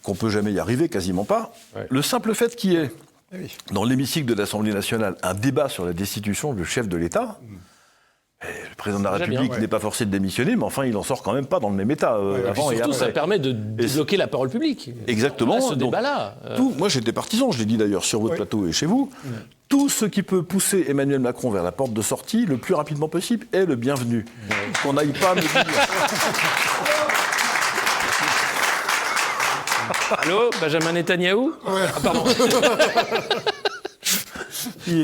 qu'on ne peut jamais y arriver, quasiment pas, le simple fait qu'il y ait, dans l'hémicycle de l'Assemblée nationale, un débat sur la destitution du chef de l'État, le président de la Déjà République bien, n'est pas forcé de démissionner, mais enfin, il n'en sort quand même pas dans le même état avant et Surtout, après. ça permet de débloquer la parole publique. Exactement. Là, ce Donc, débat-là. moi, j'étais partisan, je l'ai dit d'ailleurs sur votre plateau et chez vous. Tout ce qui peut pousser Emmanuel Macron vers la porte de sortie le plus rapidement possible est le bienvenu. Qu'on n'aille pas me dire... Allô, Benjamin Netanyahou ? Ah, pardon.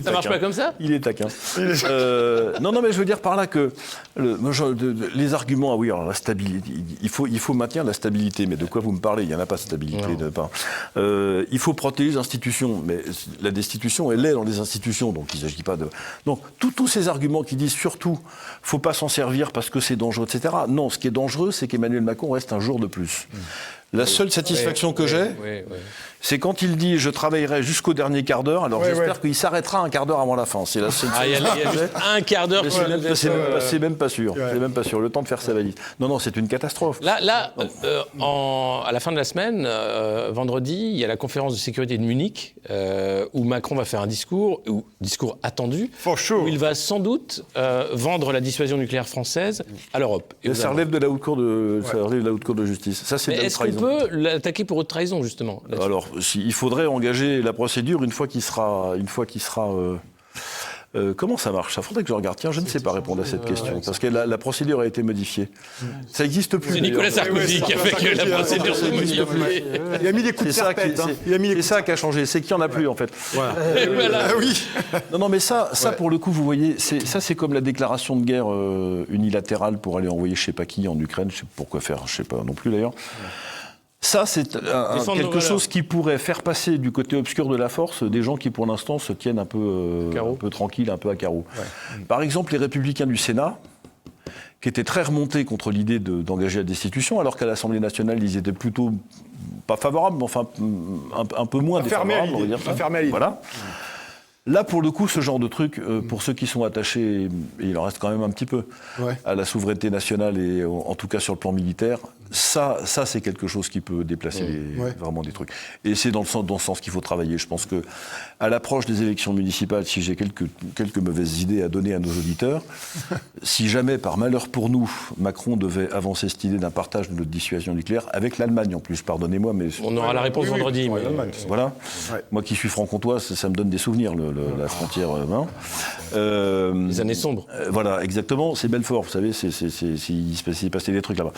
Ça marche pas comme ça ? Il est taquin. Non, mais je veux dire par là que les arguments, oui, alors la stabilité, il faut maintenir la stabilité, mais de quoi vous me parlez ? Il n'y en a pas de stabilité. Il faut protéger les institutions, mais la destitution, elle est dans les institutions, donc il ne s'agit pas de... Donc, tous ces arguments qui disent surtout, il ne faut pas s'en servir parce que c'est dangereux, etc. Non, ce qui est dangereux, c'est qu'Emmanuel Macron reste un jour de plus. La seule satisfaction que j'ai, c'est quand il dit « je travaillerai jusqu'au dernier quart d'heure », alors j'espère qu'il s'arrêtera un quart d'heure avant la fin. C'est la seule Il y a juste un quart d'heure. c'est même pas sûr. C'est même pas sûr. Le temps de faire sa valise. Non, c'est une catastrophe. Là, à la fin de la semaine, vendredi, il y a la conférence de sécurité de Munich où Macron va faire un discours attendu, où il va sans doute vendre la dissuasion nucléaire française à l'Europe. Et ça relève de la haute cour de justice. Ça, c'est de la est-ce qu'on peut l'attaquer pour haute trahison, justement là-dessus ? Alors, il faudrait engager la procédure une fois qu'il sera comment ça marche ? Ça faudrait que je regarde. Tiens, je ne sais pas répondre à cette question, parce que la procédure a été modifiée. Ça n'existe plus. C'est Nicolas Sarkozy qui a fait que la procédure soit modifiée. Il a mis des coups de serpette. C'est ça qui a changé, c'est qu'il n'y en a plus, en fait. Voilà. Non, mais ça pour le coup, vous voyez, c'est comme la déclaration de guerre unilatérale pour aller envoyer je ne sais pas qui en Ukraine, je ne sais pas pourquoi faire, je ne sais pas non plus d'ailleurs. Ça, c'est Défendre nos quelque chose valeurs. qui pourrait faire passer du côté obscur de la force des gens qui, pour l'instant, se tiennent un peu tranquilles, un peu à carreau. Par exemple, les Républicains du Sénat, qui étaient très remontés contre l'idée d'engager la destitution, alors qu'à l'Assemblée nationale, ils étaient plutôt pas favorables, mais enfin un peu moins défavorables, on va dire ça. Voilà. Là, pour le coup, ce genre de truc, pour ceux qui sont attachés, et il en reste quand même un petit peu, à la souveraineté nationale et en tout cas sur le plan militaire, ça c'est quelque chose qui peut déplacer vraiment des trucs. Et c'est dans ce sens qu'il faut travailler. Je pense que à l'approche des élections municipales, si j'ai quelques mauvaises idées à donner à nos auditeurs, si jamais, par malheur pour nous, Macron devait avancer cette idée d'un partage de notre dissuasion nucléaire, avec l'Allemagne en plus, pardonnez-moi, mais... On aura la réponse vendredi. Mais... Voilà. Moi qui suis franc-comtois, ça me donne des souvenirs, la frontière. Les années sombres. Voilà, exactement. C'est Belfort, vous savez, il s'est passé des trucs là-bas.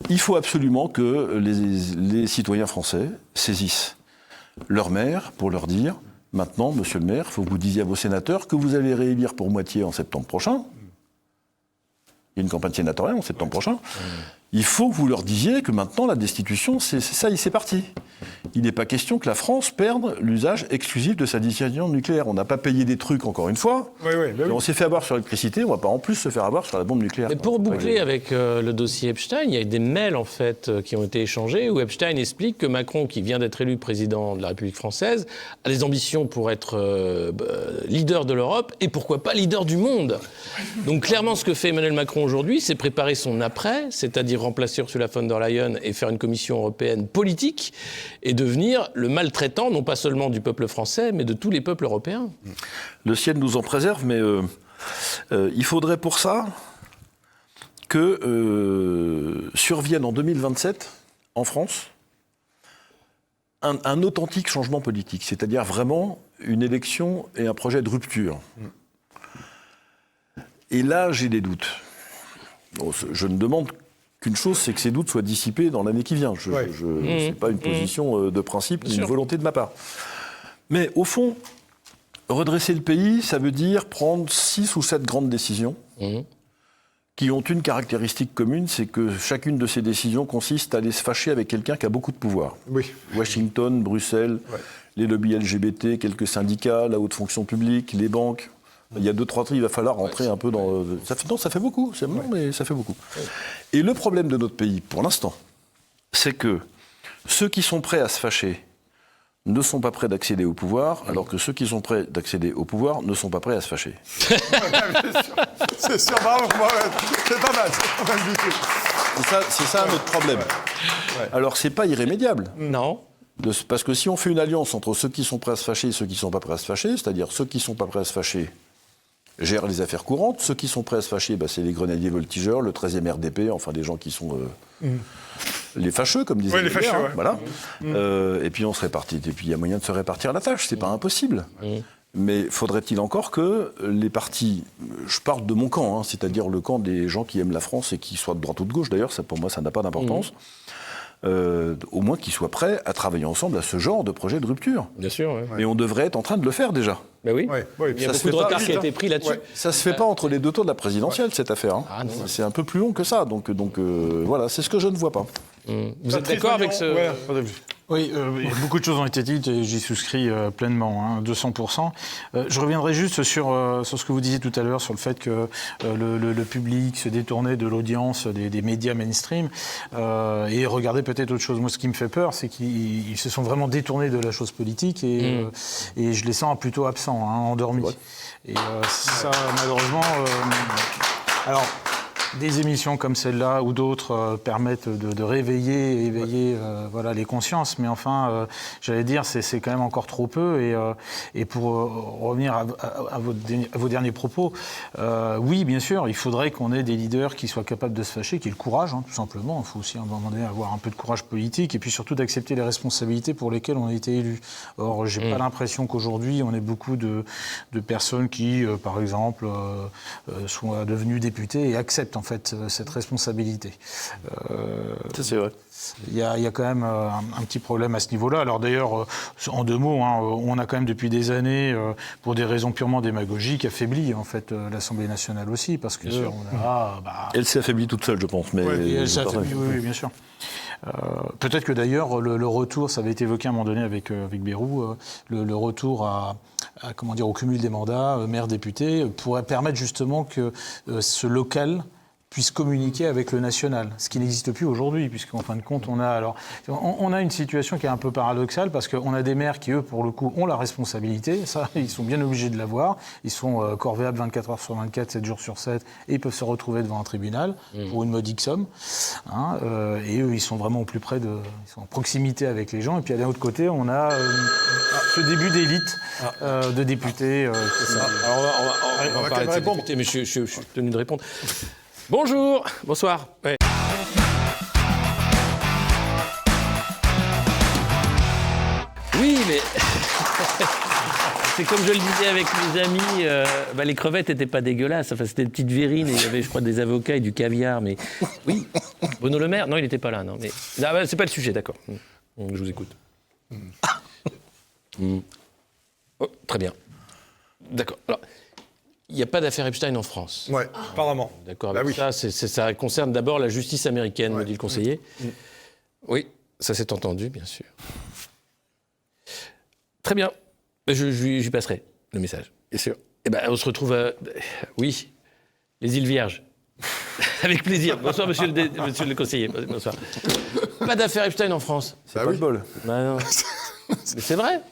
Il faut absolument que les citoyens français saisissent leur maire pour leur dire, maintenant, monsieur le maire, il faut que vous disiez à vos sénateurs que vous allez réélire pour moitié en septembre prochain. Il y a une campagne sénatoriale en septembre prochain. Il faut que vous leur disiez que maintenant, la destitution, c'est parti. Il n'est pas question que la France perde l'usage exclusif de sa dissuasion nucléaire. On n'a pas payé des trucs, encore une fois. On s'est fait avoir sur l'électricité, on ne va pas en plus se faire avoir sur la bombe nucléaire. Mais pour boucler avec le dossier Epstein, il y a des mails en fait qui ont été échangés où Epstein explique que Macron, qui vient d'être élu président de la République française, a des ambitions pour être leader de l'Europe et pourquoi pas leader du monde. Donc clairement, ce que fait Emmanuel Macron aujourd'hui, c'est préparer son après, c'est-à-dire remplacer Ursula von der Leyen et faire une commission européenne politique et devenir le maltraitant, non pas seulement du peuple français, mais de tous les peuples européens. Le ciel nous en préserve, mais il faudrait pour ça que survienne en 2027, en France, un authentique changement politique, c'est-à-dire vraiment une élection et un projet de rupture. Et là, j'ai des doutes. Bon, je ne demande qu'une chose, c'est que ces doutes soient dissipés dans l'année qui vient. Ce n'est pas une position de principe, ni une volonté de ma part. Mais au fond, redresser le pays, ça veut dire prendre 6 ou 7 grandes décisions qui ont une caractéristique commune, c'est que chacune de ces décisions consiste à aller se fâcher avec quelqu'un qui a beaucoup de pouvoir. Washington, Bruxelles, les lobbies LGBT, quelques syndicats, la haute fonction publique, les banques. Il y a 2-3 trucs, il va falloir rentrer un peu dans... Ça fait beaucoup, c'est bon, mais ça fait beaucoup. Et le problème de notre pays, pour l'instant, c'est que ceux qui sont prêts à se fâcher ne sont pas prêts d'accéder au pouvoir, alors que ceux qui sont prêts d'accéder au pouvoir ne sont pas prêts à se fâcher. C'est sûr, bravo, c'est pas mal du tout. C'est ça notre problème. Alors, c'est pas irrémédiable. Non. Parce que si on fait une alliance entre ceux qui sont prêts à se fâcher et ceux qui ne sont pas prêts à se fâcher, c'est-à-dire ceux qui ne sont pas prêts à se fâcher gèrent les affaires courantes, ceux qui sont prêts à se fâcher, c'est les grenadiers voltigeurs, le 13e RDP, enfin des gens qui sont les fâcheux, comme disaient les fâcheux, voilà. Et puis on se répartit. Et puis il y a moyen de se répartir la tâche, c'est pas impossible. Mais faudrait-il encore que les partis, je parle de mon camp, c'est-à-dire le camp des gens qui aiment la France et qui soient de droite ou de gauche, d'ailleurs, pour moi ça n'a pas d'importance, au moins qu'ils soient prêts à travailler ensemble à ce genre de projet de rupture. Bien sûr, Et on devrait être en train de le faire déjà. Ben oui. Il y a beaucoup de retard qui a été pris là-dessus. Ça se fait pas entre les 2 tours de la présidentielle, cette affaire. C'est un peu plus long que ça. Donc voilà, c'est ce que je ne vois pas. Vous êtes d'accord avec ce... Oui, beaucoup de choses ont été dites et j'y souscris pleinement, 200%. Je reviendrai juste sur ce que vous disiez tout à l'heure, sur le fait que le public se détournait de l'audience des médias mainstream et regardait peut-être autre chose. Moi, ce qui me fait peur, c'est qu'ils se sont vraiment détournés de la chose politique et je les sens plutôt absents, endormis. Et ça, malheureusement... alors... Des émissions comme celle-là ou d'autres permettent de réveiller et éveiller les consciences. Mais enfin, j'allais dire, c'est quand même encore trop peu. Et pour revenir à vos derniers propos, oui, bien sûr, il faudrait qu'on ait des leaders qui soient capables de se fâcher, qui aient le courage, tout simplement. Il faut aussi à un moment donné avoir un peu de courage politique et puis surtout d'accepter les responsabilités pour lesquelles on a été élu. Or, j'ai pas l'impression qu'aujourd'hui, on ait beaucoup de personnes qui, par exemple, soient devenues députées et acceptent en fait cette responsabilité. Ça, c'est vrai. Il y a quand même un petit problème à ce niveau-là. Alors d'ailleurs, en 2 mots, on a quand même depuis des années, pour des raisons purement démagogiques, affaibli en fait l'Assemblée nationale aussi, parce que on a, elle s'est affaiblie toute seule, je pense. Mais elle s'est affaiblie, oui, bien sûr. Peut-être que d'ailleurs le retour, ça avait été évoqué à un moment donné avec Bayrou, le retour comment dire, au cumul des mandats, maire, député, pourrait permettre justement que ce local puisse communiquer avec le national, ce qui n'existe plus aujourd'hui, puisqu'en fin de compte, on a une situation qui est un peu paradoxale, parce qu'on a des maires qui, eux, pour le coup, ont la responsabilité, ça, ils sont bien obligés de l'avoir, ils sont corvéables 24 heures sur 24, 7 jours sur 7, et ils peuvent se retrouver devant un tribunal pour une modique somme, et eux, ils sont vraiment au plus près ils sont en proximité avec les gens, et puis d'un autre côté, on a ce début d'élite de députés. Alors on va parler de ces députés, mais je suis tenu de répondre. Bonjour, bonsoir. Ouais. Oui, mais c'est comme je le disais avec mes amis, les crevettes n'étaient pas dégueulasses. Enfin, c'était des petites verrines et il y avait, je crois, des avocats et du caviar. Mais oui, Bruno Le Maire, non, il n'était pas là. Non, mais c'est pas le sujet, d'accord. Je vous écoute. Oh, très bien. D'accord. Alors. Il n'y a pas d'affaire Epstein en France. Ouais, apparemment. D'accord avec ça. Ça concerne d'abord la justice américaine, me dit le conseiller. Oui, ça s'est entendu, bien sûr. Très bien. Je lui passerai le message, bien sûr. Eh ben, on se retrouve oui, les îles Vierges. Avec plaisir. Bonsoir, monsieur le conseiller. Bonsoir. Pas d'affaire Epstein en France. C'est pas le bol. Bah non. Mais c'est vrai.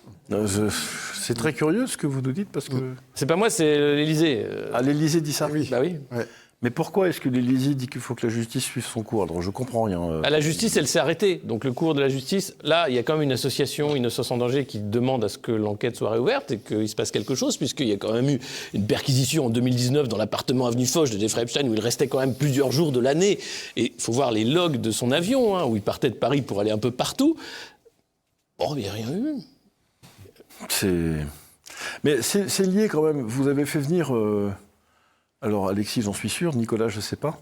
C'est très curieux ce que vous nous dites parce que... C'est pas moi, c'est l'Élysée. Ah, l'Élysée dit ça? Oui. Bah oui. Ouais. Mais pourquoi est-ce que l'Élysée dit qu'il faut que la justice suive son cours? Alors, je comprends rien. La justice, elle s'est arrêtée. Donc le cours de la justice, là, il y a quand même une association Innocence en danger qui demande à ce que l'enquête soit réouverte et qu'il se passe quelque chose, puisqu'il y a quand même eu une perquisition en 2019 dans l'appartement avenue Foch de Jeffrey Epstein, où il restait quand même plusieurs jours de l'année. Et il faut voir les logs de son avion, où il partait de Paris pour aller un peu partout. Bon, il n'y a rien eu. Mais c'est lié quand même. Vous avez fait venir... Alors, Alexis, j'en suis sûr. Nicolas, je ne sais pas.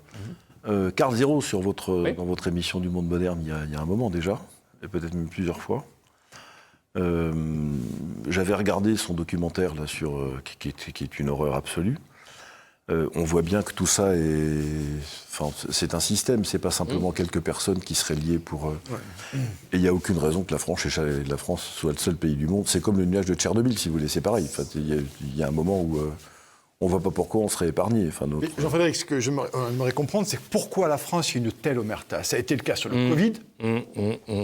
Carl Zero dans votre émission du Monde Moderne, il y a un moment déjà, et peut-être même plusieurs fois. J'avais regardé son documentaire là, qui est une horreur absolue. On voit bien que tout ça c'est un système, c'est pas simplement quelques personnes qui seraient liées pour... Et il n'y a aucune raison que la France soit le seul pays du monde. C'est comme le nuage de Tchernobyl, si vous voulez, c'est pareil. Il y a un moment où... on ne voit pas pourquoi on serait épargné. Jean-Frédéric, ce que j'aimerais comprendre, c'est pourquoi la France a une telle omerta. Ça a été le cas sur le Covid,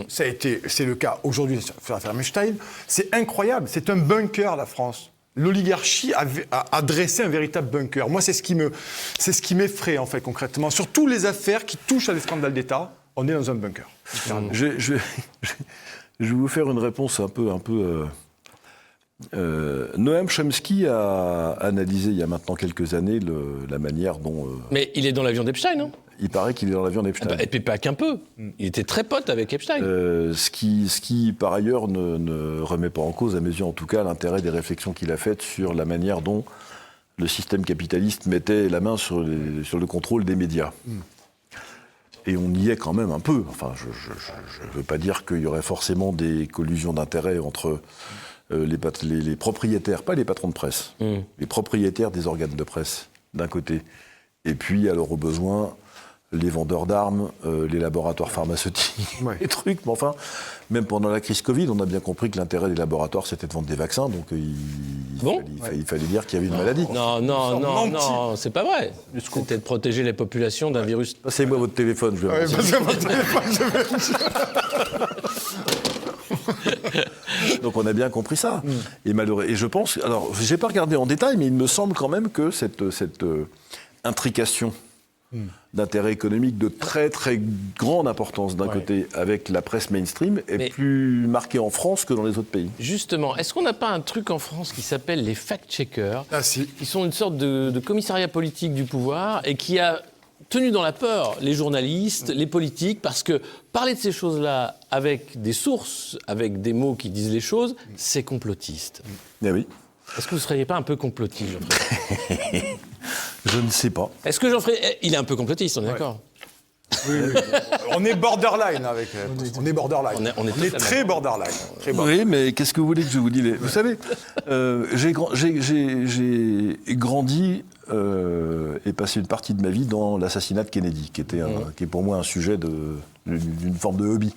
c'est le cas aujourd'hui sur l'affaire Epstein. C'est incroyable, c'est un bunker, la France. L'oligarchie a dressé un véritable bunker. Moi, c'est ce qui m'effraie, en fait, concrètement. Sur toutes les affaires qui touchent à des scandales d'État, on est dans un bunker. Je vais vous faire une réponse un peu Noam Chomsky a analysé il y a maintenant quelques années la manière dont... Mais il est dans l'avion d'Epstein, non? Il paraît qu'il est dans l'avion d'Epstein. Et puis pas qu'un peu. Il était très pote avec Epstein. Ce qui, par ailleurs, ne remet pas en cause, à mes yeux en tout cas, l'intérêt des réflexions qu'il a faites sur la manière dont le système capitaliste mettait la main sur le contrôle des médias. Et on y est quand même un peu. Enfin, je ne veux pas dire qu'il y aurait forcément des collusions d'intérêts entre... les propriétaires, pas les patrons de presse, les propriétaires des organes de presse, d'un côté, et puis, alors au besoin, les vendeurs d'armes, les laboratoires pharmaceutiques, les trucs, mais enfin, même pendant la crise Covid, on a bien compris que l'intérêt des laboratoires, c'était de vendre des vaccins, donc il fallait dire qu'il y avait une maladie. Non, c'est pas vrai. C'était de protéger les populations d'un virus... Passez-moi votre téléphone, je vais Donc on a bien compris ça. Et je pense, alors j'ai pas regardé en détail, mais il me semble quand même que cette intrication d'intérêt économique de très très grande importance d'un côté avec la presse mainstream est plus marquée en France que dans les autres pays. Justement, est-ce qu'on n'a pas un truc en France qui s'appelle les fact-checkers, si. qui sont une sorte de commissariat politique du pouvoir et qui a tenu dans la peur les journalistes, les politiques, parce que parler de ces choses-là avec des sources, avec des mots qui disent les choses, c'est complotiste. Eh oui. Est-ce que vous ne seriez pas un peu complotiste, Jean-Frédéric? Je ne sais pas. Est-ce que Jean-Frédéric... Il est un peu complotiste, on est d'accord? Oui. On est borderline avec... On est borderline. On est très borderline. Oui, mais qu'est-ce que vous voulez que je vous dise? Vous savez, j'ai grandi et passé une partie de ma vie dans l'assassinat de Kennedy, qui est pour moi un sujet d'une forme de hobby.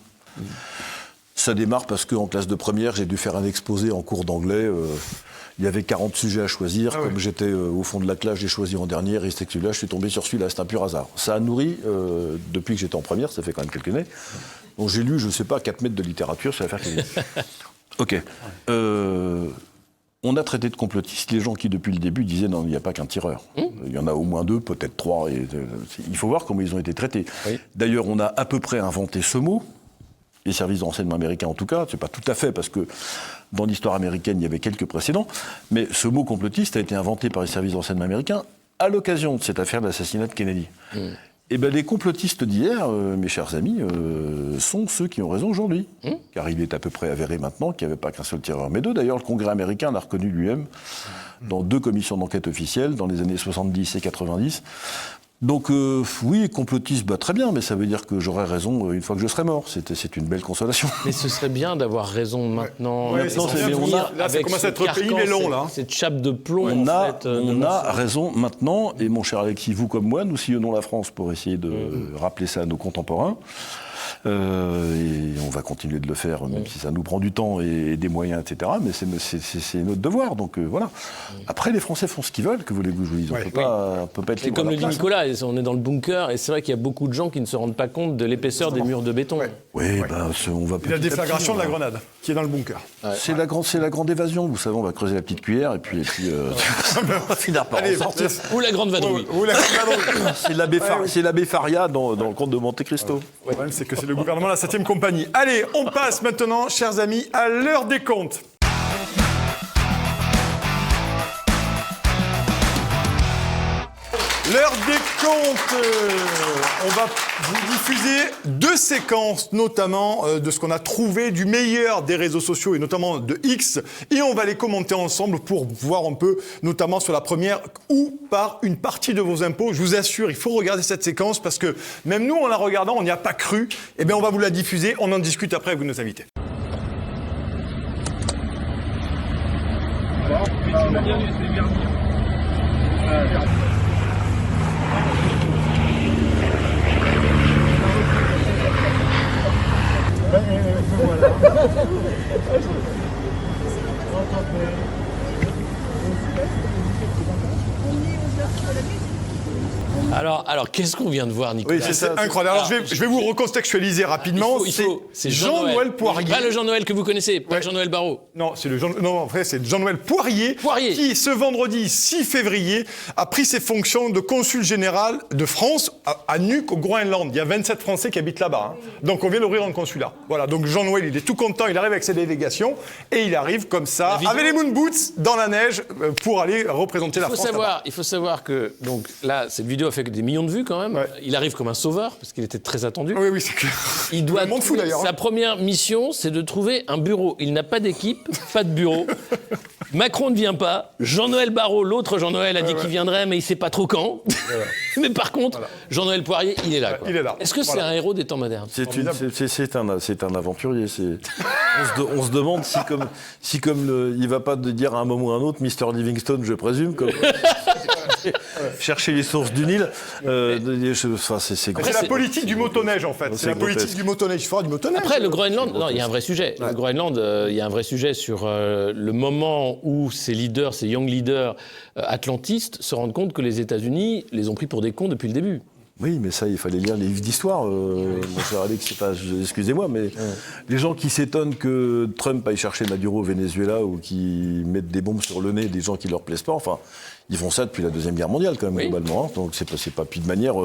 Ça démarre parce qu'en classe de première, j'ai dû faire un exposé en cours d'anglais. Il y avait 40 sujets à choisir. Comme j'étais au fond de la classe, j'ai choisi en dernier. Et c'était celui-là, je suis tombé sur celui-là. C'est un pur hasard. Ça a nourri, depuis que j'étais en première, ça fait quand même quelques années. Donc j'ai lu, je ne sais pas, 4 mètres de littérature sur l'affaire Kennedy. OK. On a traité de complotistes les gens qui, depuis le début, disaient non, il n'y a pas qu'un tireur. Il y en a au moins 2, peut-être 3. Il faut voir comment ils ont été traités. Oui. D'ailleurs, on a à peu près inventé ce mot. Les services de renseignement américains en tout cas, c'est pas tout à fait parce que dans l'histoire américaine il y avait quelques précédents, mais ce mot complotiste a été inventé par les services de renseignement américains à l'occasion de cette affaire de l'assassinat de Kennedy. Et bien les complotistes d'hier, mes chers amis, sont ceux qui ont raison aujourd'hui. Car il est à peu près avéré maintenant qu'il n'y avait pas qu'un seul tireur, mais 2. D'ailleurs, le Congrès américain l'a reconnu lui-même dans 2 commissions d'enquête officielles dans les années 70 et 90. Donc oui, complotiste, très bien, mais ça veut dire que j'aurai raison une fois que je serai mort. C'est une belle consolation. Mais ce serait bien d'avoir raison maintenant. Là, ça commence à être pénible et long, là. Cette chape de plomb, on a raison maintenant, et mon cher Alexis, vous comme moi, nous sillonnons la France pour essayer de rappeler ça à nos contemporains. Et on va continuer de le faire, même si ça nous prend du temps et des moyens, etc. Mais c'est notre devoir, donc voilà. Après, les Français font ce qu'ils veulent, que voulez-vous que je vous dise. On peut pas être c'est comme le dit Nicolas, on est dans le bunker, et c'est vrai qu'il y a beaucoup de gens qui ne se rendent pas compte de l'épaisseur des murs de béton. Oui, on va... Et la déflagration de la grenade, qui est dans le bunker. C'est la grande évasion, vous savez, on va creuser la petite cuillère, et puis on va finir par en sortir. Ou la grande vadrouille. C'est l'abbé Faria dans le conte de Monte Cristo. Le problème, c'est que c'est le gouvernement de la 7e compagnie. Allez, on passe maintenant, chers amis, à l'heure des comptes. L'heure des comptes. On va vous diffuser 2 séquences, notamment de ce qu'on a trouvé du meilleur des réseaux sociaux et notamment de X. Et on va les commenter ensemble pour voir un peu, notamment sur la première, où part une partie de vos impôts. Je vous assure, il faut regarder cette séquence parce que même nous, en la regardant, on n'y a pas cru. Eh bien, on va vous la diffuser. On en discute après avec nos invités. Alors qu'est-ce qu'on vient de voir, Nicolas? Oui, c'est incroyable. Alors, je vais vous recontextualiser rapidement. C'est Jean-Noël Poirier. Pas le Jean-Noël que vous connaissez, pas Jean-Noël Barrot. Non, en fait, c'est Jean-Noël Poirier qui, ce vendredi 6 février, a pris ses fonctions de consul général de France à Nuuk, au Groenland. Il y a 27 Français qui habitent là-bas. Donc, on vient d'ouvrir un consulat. Voilà, donc Jean-Noël, il est tout content. Il arrive avec ses délégations et il arrive comme ça, avec les moon boots, dans la neige, pour aller représenter la France. Il faut savoir que, donc là, cette vidéo a fait des millions de vues quand même. Ouais. Il arrive comme un sauveur, parce qu'il était très attendu. Oui, c'est clair. Il doit sa première mission, c'est de trouver un bureau. Il n'a pas d'équipe, pas de bureau. Macron ne vient pas. Jean-Noël Barrot, l'autre Jean-Noël, a dit qu'il viendrait, mais il ne sait pas trop quand. Voilà. Mais par contre, Jean-Noël Poirier, il est là. Quoi. Il est là. Est-ce que c'est un héros des temps modernes? C'est un aventurier. On se demande si comme il ne va pas dire à un moment ou à un autre, Mr. Livingstone, je présume, comme... chercher les sources du Nil. C'est la politique du motoneige, en fait. C'est la politique du motoneige. Il faudra du motoneige. Après, le Groenland, il y a un vrai sujet. Le Groenland, il y a un vrai sujet sur le moment où ces young leaders atlantistes se rendent compte que les États-Unis les ont pris pour des cons depuis le début. Oui, mais ça, il fallait lire les livres d'histoire. Mon cher Alex, excusez-moi, mais les gens qui s'étonnent que Trump aille chercher Maduro au Venezuela ou qui mettent des bombes sur le nez des gens qui leur plaisent pas, enfin, ils font ça depuis la Deuxième Guerre mondiale, quand même, globalement. Hein, donc, c'est pas puis de manière...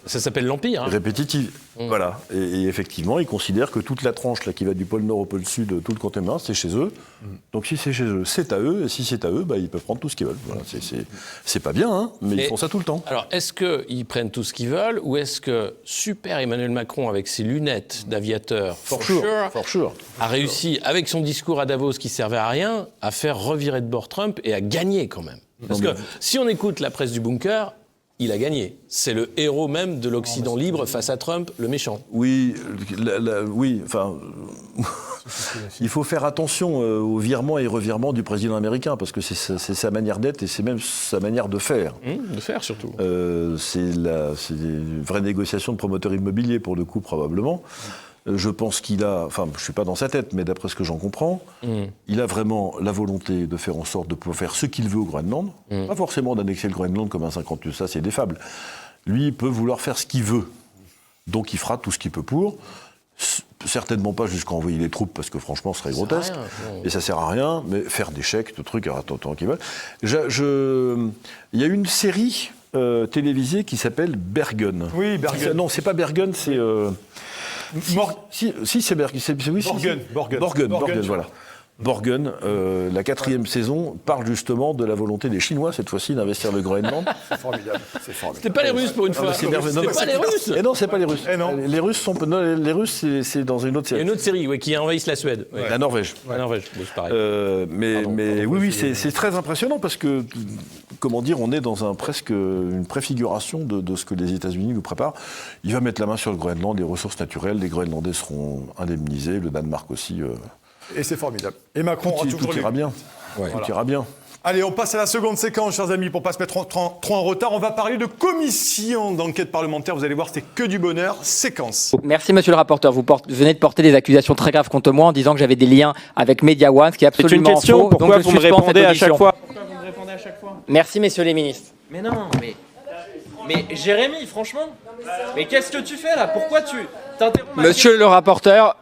ça s'appelle l'Empire. Hein. Répétitive. Voilà. Et effectivement, ils considèrent que toute la tranche là, qui va du pôle Nord au pôle Sud, tout le continent, c'est chez eux. Donc, si c'est chez eux, c'est à eux. Et si c'est à eux, ils peuvent prendre tout ce qu'ils veulent. Voilà. C'est pas bien, hein, mais ils font ça tout le temps. Alors, est-ce qu'ils prennent tout ce qu'ils veulent ou est-ce que super Emmanuel Macron, avec ses lunettes d'aviateur, for sure, a réussi, avec son discours à Davos qui servait à rien, à faire revirer de bord Trump et à gagner quand même? Parce que si on écoute la presse du bunker, il a gagné. C'est le héros même de l'Occident libre face à Trump, le méchant. Oui, enfin... Il faut faire attention aux virements et revirements du président américain, parce que c'est sa manière d'être et c'est même sa manière de faire. De faire, surtout. C'est une vraie négociation de promoteur immobilier, pour le coup, probablement. Je pense qu'il a, enfin, je ne suis pas dans sa tête, mais d'après ce que j'en comprends, il a vraiment la volonté de faire en sorte de pouvoir faire ce qu'il veut au Groenland. Pas forcément d'annexer le Groenland comme un 58, ça c'est défable. Lui, il peut vouloir faire ce qu'il veut. Donc il fera tout ce qu'il peut pour. Certainement pas jusqu'à envoyer les troupes, parce que franchement, ce serait grotesque. Et ça sert à rien, mais faire des chèques, de trucs, tant qu'ils veulent. Il y a une série télévisée qui s'appelle Bergen. Oui, Bergen. Non, c'est pas Bergen, c'est... Si, c'est Bergen. Borgen, voilà. Borgen, la 4e saison, parle justement de la volonté des Chinois, cette fois-ci, d'investir le Groenland. C'est formidable. C'était pas les Russes, pour une fois. C'était pas les Russes. Et non, c'est pas les Russes. non. Les Russes, c'est dans une autre Il y a série. une autre série qui envahissent la Suède. Ouais. La Norvège. La Norvège, bon, c'est pareil. Mais oui, c'est très impressionnant parce que, comment dire, on est dans presque une préfiguration de ce que les États-Unis nous préparent. Il va mettre la main sur le Groenland, les ressources naturelles, les Groenlandais seront indemnisés, le Danemark aussi. Et c'est formidable. Et Macron aura toujours Tout ira bien. Tout ira bien. Allez, on passe à la seconde séquence, chers amis, pour ne pas se mettre trop en retard. On va parler de commission d'enquête parlementaire. Vous allez voir, c'est que du bonheur. Séquence. Merci, monsieur le rapporteur. Vous venez de porter des accusations très graves contre moi en disant que j'avais des liens avec Media One, ce qui est absolument faux. Pourquoi vous me répondez à chaque fois? Merci, messieurs les ministres. Mais non, mais Jérémy, franchement, mais qu'est-ce que tu fais là? Pourquoi tu t'interromps? Monsieur le rapporteur,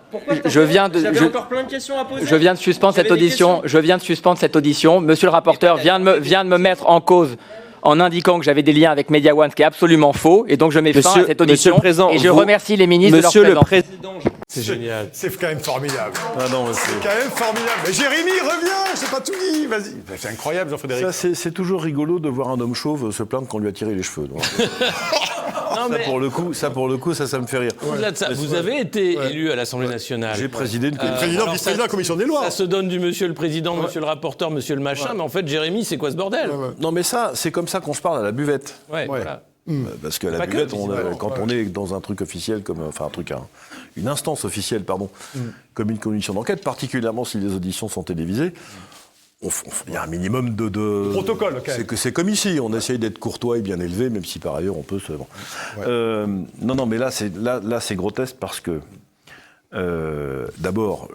j'avais encore plein de questions à poser. je viens de suspendre cette J'avais des audition. Je viens de suspendre cette audition. Monsieur le rapporteur vient de me mettre en cause en indiquant que j'avais des liens avec Media One, ce qui est absolument faux. Et donc je mets fin à cette audition. Monsieur le Président, et je remercie les ministres de leur Monsieur le présence. Président, C'est génial. C'est quand même formidable. Ah non, C'est quand même formidable. Mais Jérémy, reviens, je sais pas tout dit. Vas-y. C'est incroyable, Jean-Frédéric. Ça, c'est toujours rigolo de voir un homme chauve se plaindre qu'on lui a tiré les cheveux. Donc, Non, mais ça, pour le coup, ça me fait rire. au-delà de ça, vous avez été élu à l'Assemblée nationale. J'ai présidé une commission. Président, alors vice-président de la commission des lois. Ça se donne du monsieur le président, monsieur le rapporteur, monsieur le machin, mais en fait, Jérémy, c'est quoi ce bordel? Non, mais ça, c'est comme ça qu'on se parle à la buvette. Ouais, voilà. Parce qu'à la Pas que, buvette, visiblement. quand on est dans un truc officiel, une instance officielle, comme une commission d'enquête, particulièrement si les auditions sont télévisées, il y a un minimum de protocole, quand même. C'est comme ici, on essaye d'être courtois et bien élevé, même si par ailleurs on peut se... Bon. Non, mais là c'est grotesque parce que, d'abord,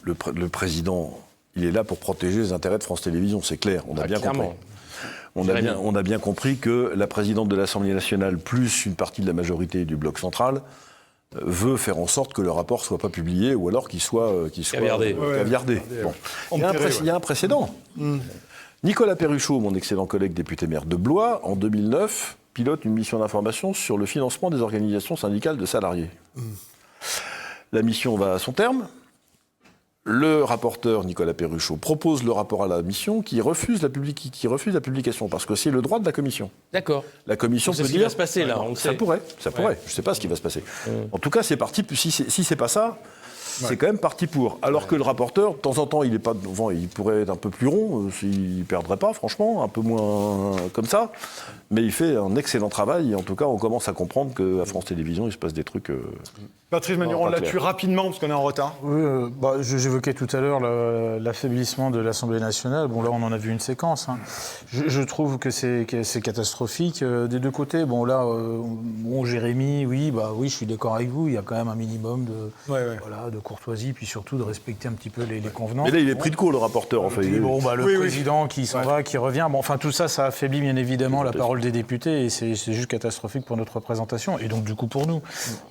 le président, il est là pour protéger les intérêts de France Télévisions, c'est clair, on a bien compris. On a bien compris que la présidente de l'Assemblée nationale, plus une partie de la majorité du bloc central, veut faire en sorte que le rapport ne soit pas publié ou alors qu'il soit Caviardé. caviardé. Bon. Il y a un précédent. Nicolas Perruchot, mon excellent collègue député maire de Blois, en 2009, pilote une mission d'information sur le financement des organisations syndicales de salariés. La mission va à son terme. Le rapporteur Nicolas Perruchot propose le rapport à la mission qui refuse la publication parce que c'est le droit de la commission. D'accord. La commission C'est peut ce qui dire va se passer là, on le ça sait. pourrait. Je ne sais pas ce qui va se passer. En tout cas, c'est parti. Si c'est pas ça, c'est quand même parti pour. Alors que le rapporteur, de temps en temps, il pourrait être un peu plus rond, il perdrait pas, franchement, un peu moins comme ça. Mais il fait un excellent travail et en tout cas, on commence à comprendre qu'à France Télévisions, il se passe des trucs. Patrice Magnuron, pas là-dessus, clair. rapidement, parce qu'on est en retard. Oui, j'évoquais tout à l'heure l'affaiblissement de l'Assemblée nationale. Bon, là, on en a vu une séquence. Je trouve que c'est catastrophique des deux côtés. Bon, là, Jérémy, oui, je suis d'accord avec vous. Il y a quand même un minimum de courtoisie, puis surtout de respecter un petit peu les convenances. Mais là, il est pris de court, le rapporteur. En fait. Puis le président qui s'en va, qui revient. Bon, enfin, tout ça, ça affaiblit bien évidemment la parole des députés et c'est juste catastrophique pour notre représentation et donc du coup pour nous.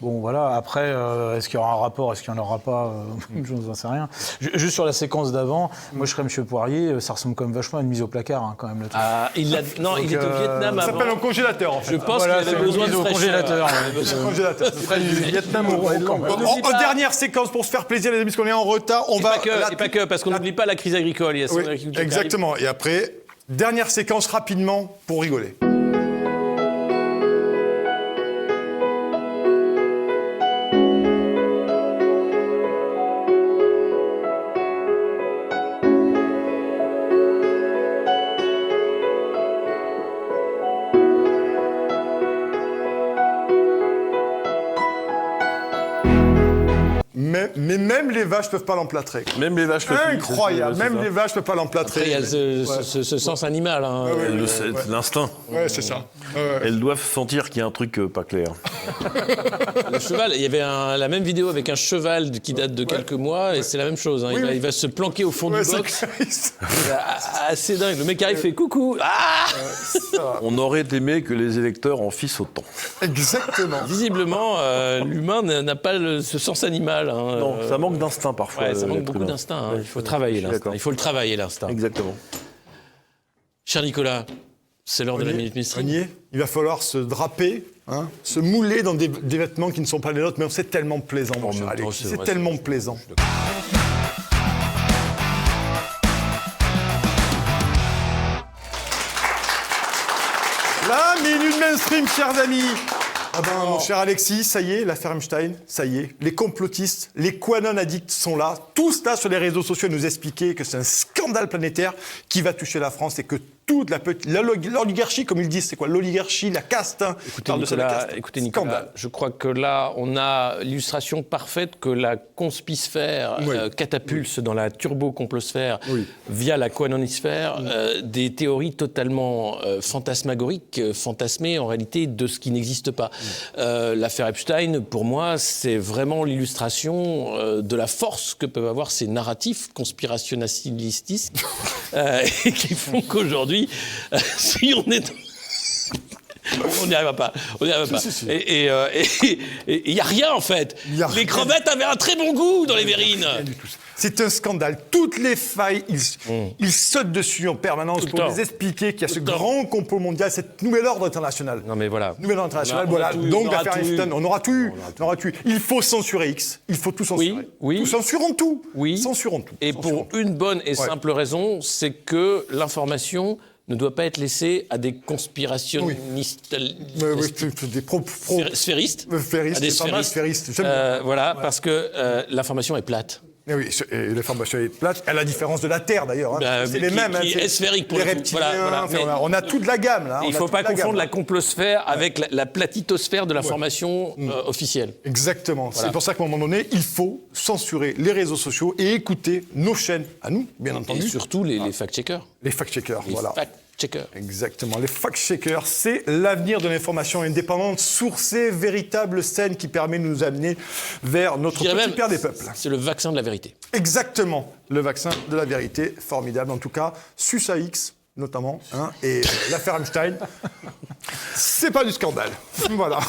Bon, voilà. Après, est-ce qu'il y aura un rapport, est-ce qu'il n'y en aura pas je n'en sais rien. Juste sur la séquence d'avant, moi je serais M. Poirier, ça ressemble quand même vachement à une mise au placard, quand même. Le truc. Il était au Vietnam Ça avant. s'appelle un congélateur, en fait. Je pense qu'il avait besoin de mise au fraîcheur. congélateur. Un congélateur. Du Vietnam au En dernière séquence, pour se faire plaisir, les amis, parce qu'on est en retard, on va... Et pas que, parce qu'on n'oublie pas la crise agricole. Il y a Oui, son agriculture qui arrive. exactement. Et après, dernière séquence rapidement pour rigoler. Mais même les vaches peuvent pas l'emplâtrer. Même les vaches. Incroyable, c'est même ça. les vaches peuvent pas l'emplâtrer. Après, il y a ce sens animal. Hein. L'instinct. Ouais, c'est ça. Elles doivent sentir qu'il y a un truc pas clair. Le cheval, il y avait la même vidéo avec un cheval qui date de quelques mois, et c'est la même chose. Hein. Il va se planquer au fond du box. C'est assez dingue. Le mec arrive, fait coucou. Ah On aurait aimé que les électeurs en fissent autant. Exactement. Visiblement, l'humain n'a pas ce sens animal. Hein. Non, ça manque d'instinct parfois. Ouais, ça manque l'être beaucoup humain. d'instinct. Hein. Ouais, Il faut travailler l'instinct. d'accord. Il faut le travailler, l'instinct. Exactement. Cher Nicolas, c'est l'heure de la Minute Mystery. Renier, il va falloir se draper, se mouler dans des vêtements qui ne sont pas les nôtres, mais c'est tellement plaisant, mon cher même temps, Alexis. c'est C'est vrai, tellement plaisant. La Minute Mainstream, chers amis. Ah ben, mon cher Alexis, ça y est, l'affaire Epstein, ça y est. Les complotistes, les QAnon addicts sont là. Tous là sur les réseaux sociaux nous expliquer que c'est un scandale planétaire qui va toucher la France et que toute l'oligarchie, comme ils disent, c'est quoi l'oligarchie, la caste. Écoutez Nicolas, je crois que là, on a l'illustration parfaite que la conspisphère catapulse dans la turbo-complosphère via la quanonisphère des théories totalement fantasmagoriques, fantasmées en réalité de ce qui n'existe pas. L'affaire Epstein, pour moi, c'est vraiment l'illustration de la force que peuvent avoir ces narratifs conspirationnistes et qui font qu'aujourd'hui, si on est... On n'y arrivera pas. On n'y arrivera pas. Et il n'y a rien, en fait. Les crevettes avaient un très bon goût dans les verrines. C'est un scandale. Toutes les failles, ils sautent dessus en permanence pour nous expliquer qu'il y a ce grand complot mondial, cet nouvel ordre international. Non, mais voilà. Nouvel ordre international, voilà. Donc, l'affaire Epstein, on aura tout eu. Il faut censurer X. Il faut tout censurer. Oui. Censurons tout. Oui. Censurons tout. Et pour une bonne et simple raison, c'est que l'information ne doit pas être laissée à des conspirationnistes sphéristes. Sphéristes, c'est pas mal, sphéristes. J'aime bien. Voilà, parce que l'information est plate. Et oui, l'information est plate, à la différence de la Terre d'ailleurs. C'est les mêmes. Qui est sphérique pour les le coup. reptiliens. Voilà. On a toute la gamme là. Il ne faut pas confondre la complosphère avec la platitosphère de l'information officielle. Exactement. Voilà. C'est pour ça qu'à un moment donné, il faut censurer les réseaux sociaux et écouter nos chaînes, à nous, bien entendu. Et surtout les fact-checkers. Les fact-checkers, voilà. Fact-checkers. Exactement. Les fact-checkers, c'est l'avenir de l'information indépendante, sourcée, véritable scène qui permet de nous amener vers notre petit père des peuples. C'est le vaccin de la vérité. Exactement. Le vaccin de la vérité, formidable. En tout cas, Sus AX, notamment, et l'affaire Epstein, c'est pas du scandale. Voilà.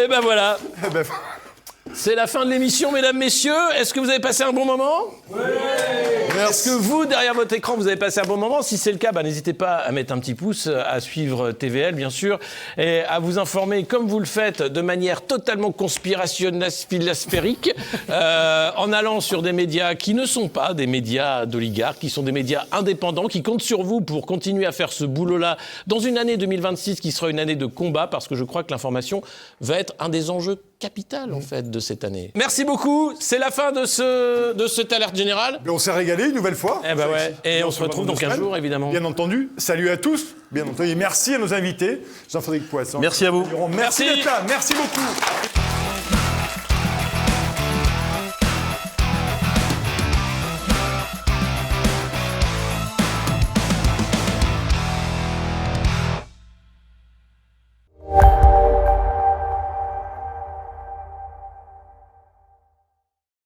Et ben voilà. Eh ben, C'est la fin de l'émission, mesdames, messieurs. Est-ce que vous avez passé un bon moment ? Oui. Est-ce que vous, derrière votre écran, vous avez passé un bon moment ? Si c'est le cas, n'hésitez pas à mettre un petit pouce, à suivre TVL, bien sûr, et à vous informer, comme vous le faites, de manière totalement conspirationnisphérique, en allant sur des médias qui ne sont pas des médias d'oligarques, qui sont des médias indépendants, qui comptent sur vous pour continuer à faire ce boulot-là dans une année 2026 qui sera une année de combat, parce que je crois que l'information va être un des enjeux capitaux, en fait, de cette année. Merci beaucoup. C'est la fin de cette alerte générale. on s'est régalé une nouvelle fois. Et on se retrouve dans 15 jours, évidemment. Bien entendu. Salut à tous. Bien entendu. Et merci à nos invités. Jean-Frédéric Poisson. Merci à vous. Merci d'être là. Merci beaucoup.